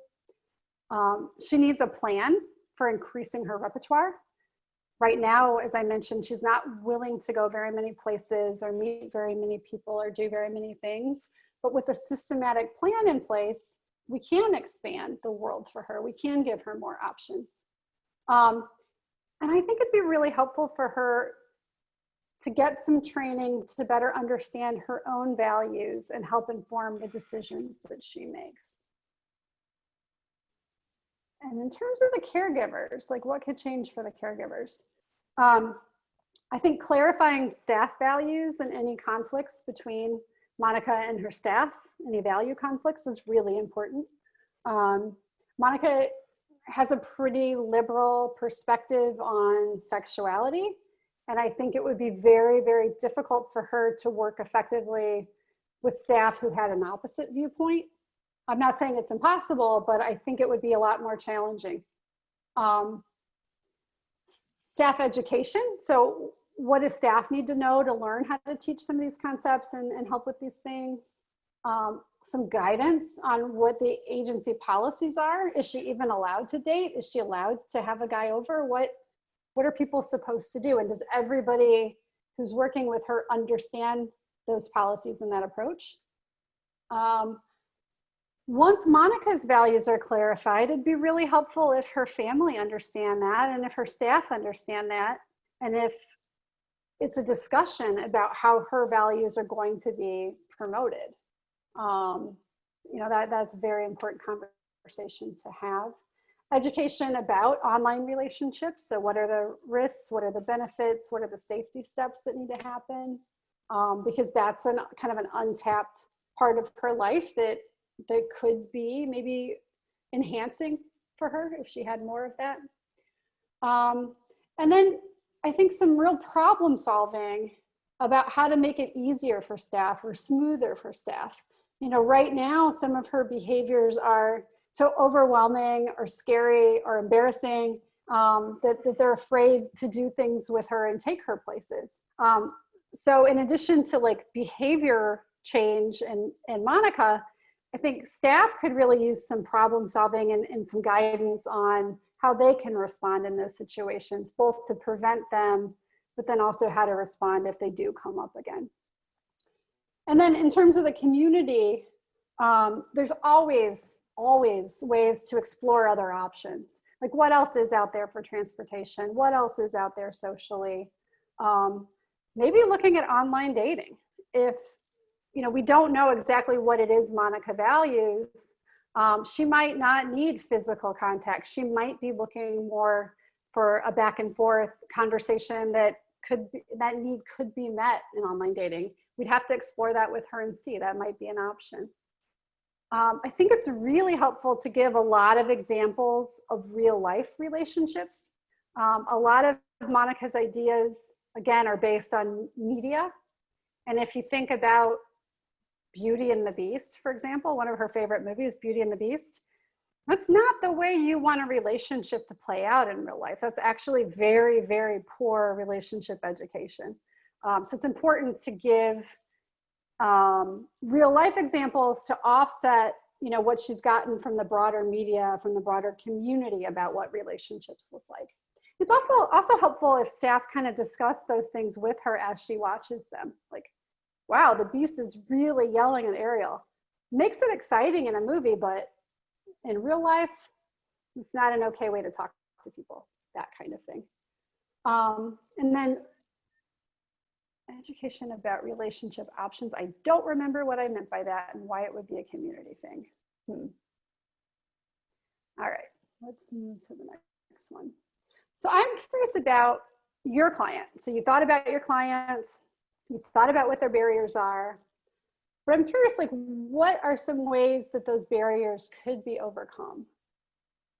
She needs a plan for increasing her repertoire. Right now, as I mentioned, she's not willing to go very many places or meet very many people or do very many things. But with a systematic plan in place, we can expand the world for her. We can give her more options. And I think it'd be really helpful for her to get some training to better understand her own values and help inform the decisions that she makes. And in terms of the caregivers, like what could change for the caregivers? I think clarifying staff values and any conflicts between Monica and her staff, any value conflicts, is really important. Monica has a pretty liberal perspective on sexuality, and I think it would be very, very difficult for her to work effectively with staff who had an opposite viewpoint. I'm not saying it's impossible, but I think it would be a lot more challenging. Staff education. So what does staff need to know to learn how to teach some of these concepts and help with these things? Some guidance on what the agency policies are. Is she even allowed to date? Is she allowed to have a guy over? What are people supposed to do? And does everybody who's working with her understand those policies and that approach? Once Monica's values are clarified, it'd be really helpful if her family understand that and if her staff understand that, and if it's a discussion about how her values are going to be promoted. You know, that's a very important conversation to have. Education about online relationships. So what are the risks? What are the benefits? What are the safety steps that need to happen? Because that's kind of an untapped part of her life that could be maybe enhancing for her if she had more of that. And then I think some real problem solving about how to make it easier for staff or smoother for staff. You know, right now, some of her behaviors are so overwhelming or scary or embarrassing that they're afraid to do things with her and take her places. So in addition to like behavior change and Monica, I think staff could really use some problem solving and some guidance on how they can respond in those situations, both to prevent them, but then also how to respond if they do come up again. And then in terms of the community, there's always ways to explore other options. Like what else is out there for transportation? What else is out there socially? Maybe looking at online dating. If, you know, we don't know exactly what it is Monica values, she might not need physical contact. She might be looking more for a back and forth conversation that need could be met in online dating. We'd have to explore that with her and see. That might be an option. I think it's really helpful to give a lot of examples of real life relationships. A lot of Monica's ideas, again, are based on media. And if you think about Beauty and the Beast, for example, one of her favorite movies, Beauty and the Beast, That's not the way you want a relationship to play out in real life. That's actually very, very poor relationship education. So it's important to give real life examples to offset, you know, what she's gotten from the broader media, from the broader community about what relationships look like. It's also helpful if staff kind of discuss those things with her as she watches them. Like, wow, the beast is really yelling at Ariel. Makes it exciting in a movie, but in real life, it's not an okay way to talk to people, that kind of thing. And then education about relationship options. I don't remember what I meant by that and why it would be a community thing. All right, let's move to the next one. So I'm curious about your client. So you thought about your clients, you thought about what their barriers are, but I'm curious, like, what are some ways that those barriers could be overcome?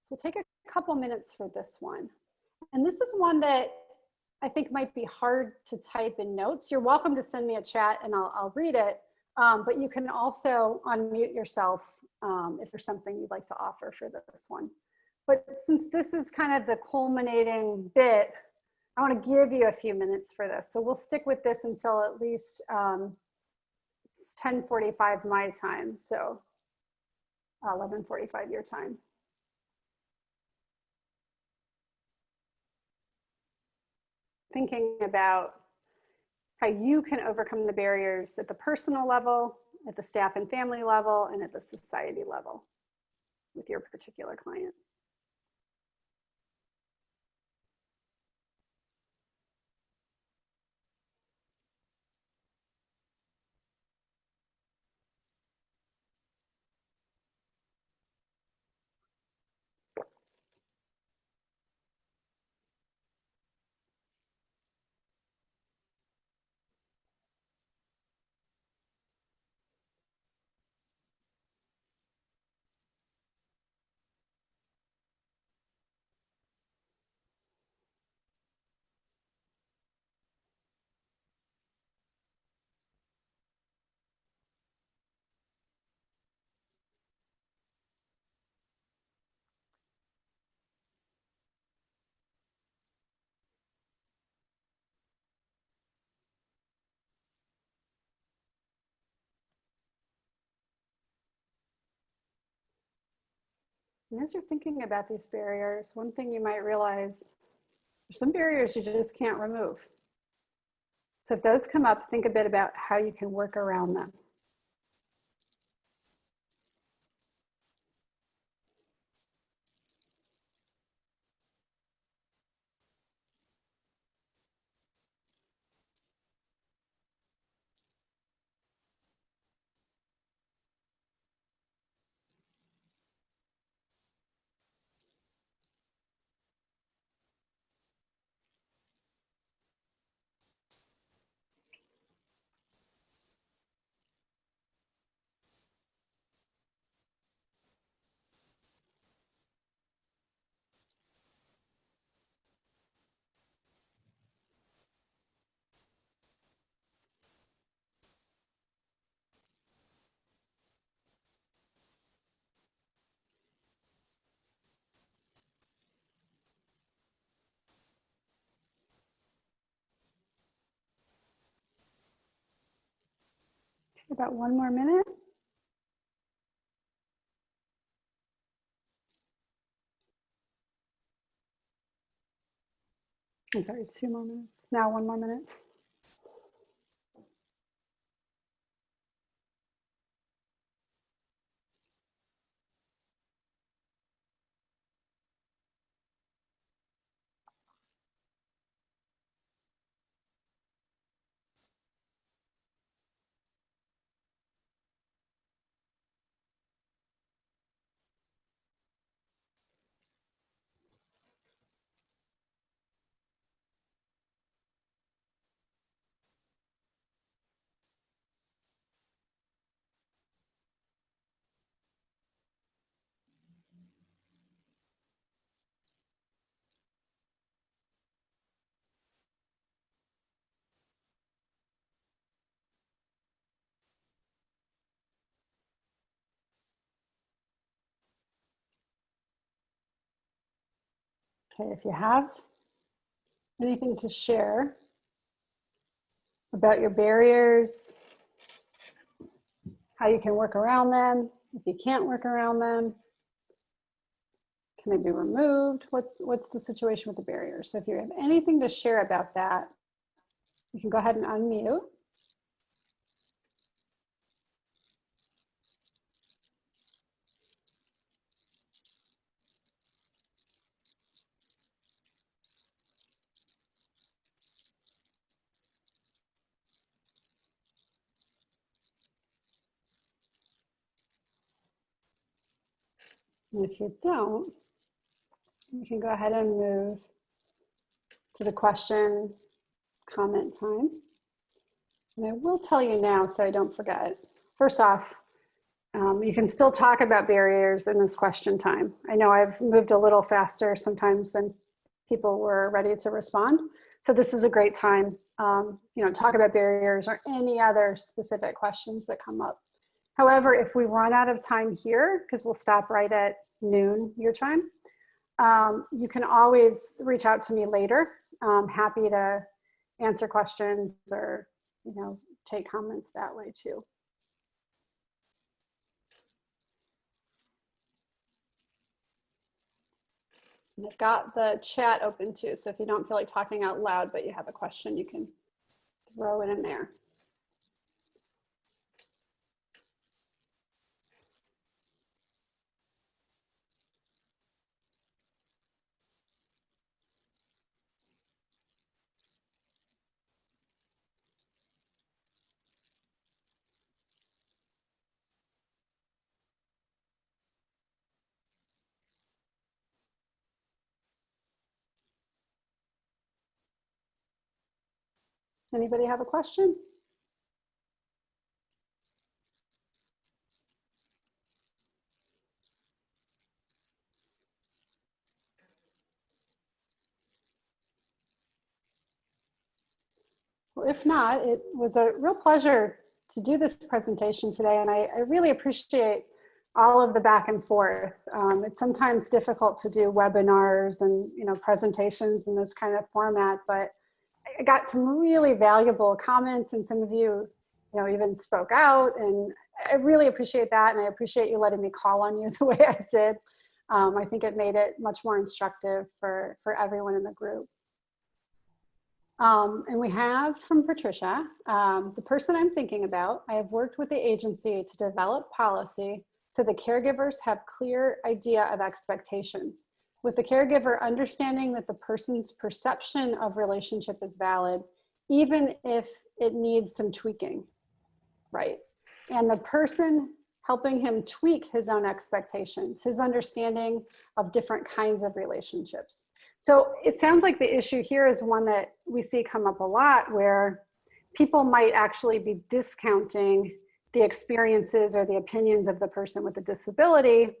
So we'll take a couple minutes for this one. And this is one that I think might be hard to type in notes. You're welcome to send me a chat and I'll read it, but you can also unmute yourself if there's something you'd like to offer for this one. But since this is kind of the culminating bit, I want to give you a few minutes for this. So we'll stick with this until at least it's 10:45 my time, so 11:45 your time. Thinking about how you can overcome the barriers at the personal level, at the staff and family level, and at the society level with your particular client. And as you're thinking about these barriers, one thing you might realize, there's some barriers you just can't remove. So if those come up, think a bit about how you can work around them. About one more minute. I'm sorry, 2 more minutes. Now 1 more minute. Okay, if you have anything to share about your barriers, how you can work around them, if you can't work around them, can they be removed? What's the situation with the barriers? So if you have anything to share about that, you can go ahead and unmute. And if you don't, you can go ahead and move to the question comment time. And I will tell you now so I don't forget. First off, you can still talk about barriers in this question time. I know I've moved a little faster sometimes than people were ready to respond. So this is a great time, talk about barriers or any other specific questions that come up. However, if we run out of time here, because we'll stop right at noon your time, you can always reach out to me later. I'm happy to answer questions or, take comments that way too. And I've got the chat open too, so if you don't feel like talking out loud, but you have a question, you can throw it in there. Anybody have a question? Well, if not, it was a real pleasure to do this presentation today, and I really appreciate all of the back and forth. It's sometimes difficult to do webinars and presentations in this kind of format, but I got some really valuable comments, and some of you, even spoke out, and I really appreciate that, and I appreciate you letting me call on you the way I did. I think it made it much more instructive for everyone in the group. And we have from Patricia, the person I'm thinking about, I have worked with the agency to develop policy so the caregivers have clear idea of expectations, with the caregiver understanding that the person's perception of relationship is valid, even if it needs some tweaking, right? And the person helping him tweak his own expectations, his understanding of different kinds of relationships. So it sounds like the issue here is one that we see come up a lot, where people might actually be discounting the experiences or the opinions of the person with a disability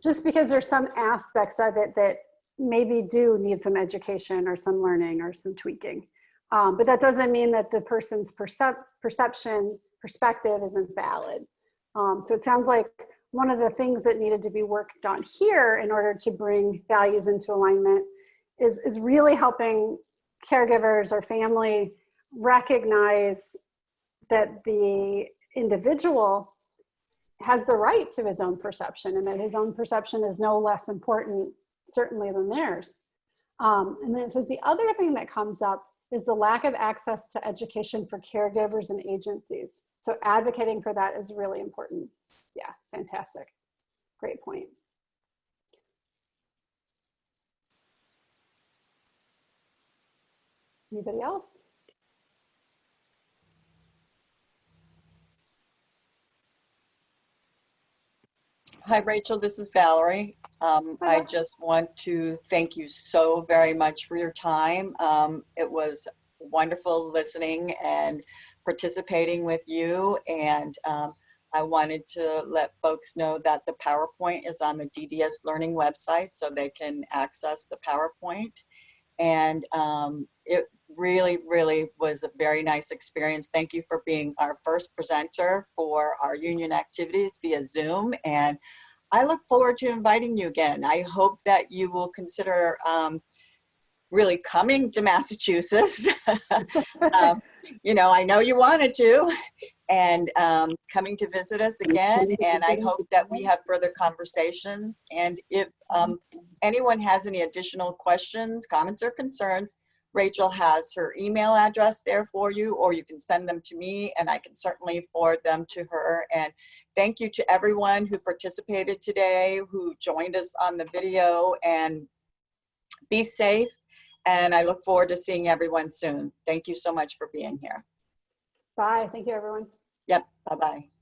just because there's some aspects of it that maybe do need some education or some learning or some tweaking. But that doesn't mean that the person's perspective isn't valid. So it sounds like one of the things that needed to be worked on here in order to bring values into alignment is really helping caregivers or family recognize that the individual has the right to his own perception, and that his own perception is no less important, certainly, than theirs. And then it says the other thing that comes up is the lack of access to education for caregivers and agencies. So advocating for that is really important. Yeah, fantastic. Great point. Anybody else? Hi, Rachel, this is Valerie. I just want to thank you so very much for your time. It was wonderful listening and participating with you. And I wanted to let folks know that the PowerPoint is on the DDSLearning website, so they can access the PowerPoint. And it really, really was a very nice experience. Thank you for being our first presenter for our union activities via Zoom. And I look forward to inviting you again. I hope that you will consider really coming to Massachusetts. You know, I know you wanted to, and coming to visit us again. And I hope that we have further conversations. And if anyone has any additional questions, comments, or concerns, Rachel has her email address there for you, or you can send them to me and I can certainly forward them to her. And thank you to everyone who participated today, who joined us on the video, and be safe. And I look forward to seeing everyone soon. Thank you so much for being here. Bye. Thank you, everyone. Yep. Bye-bye.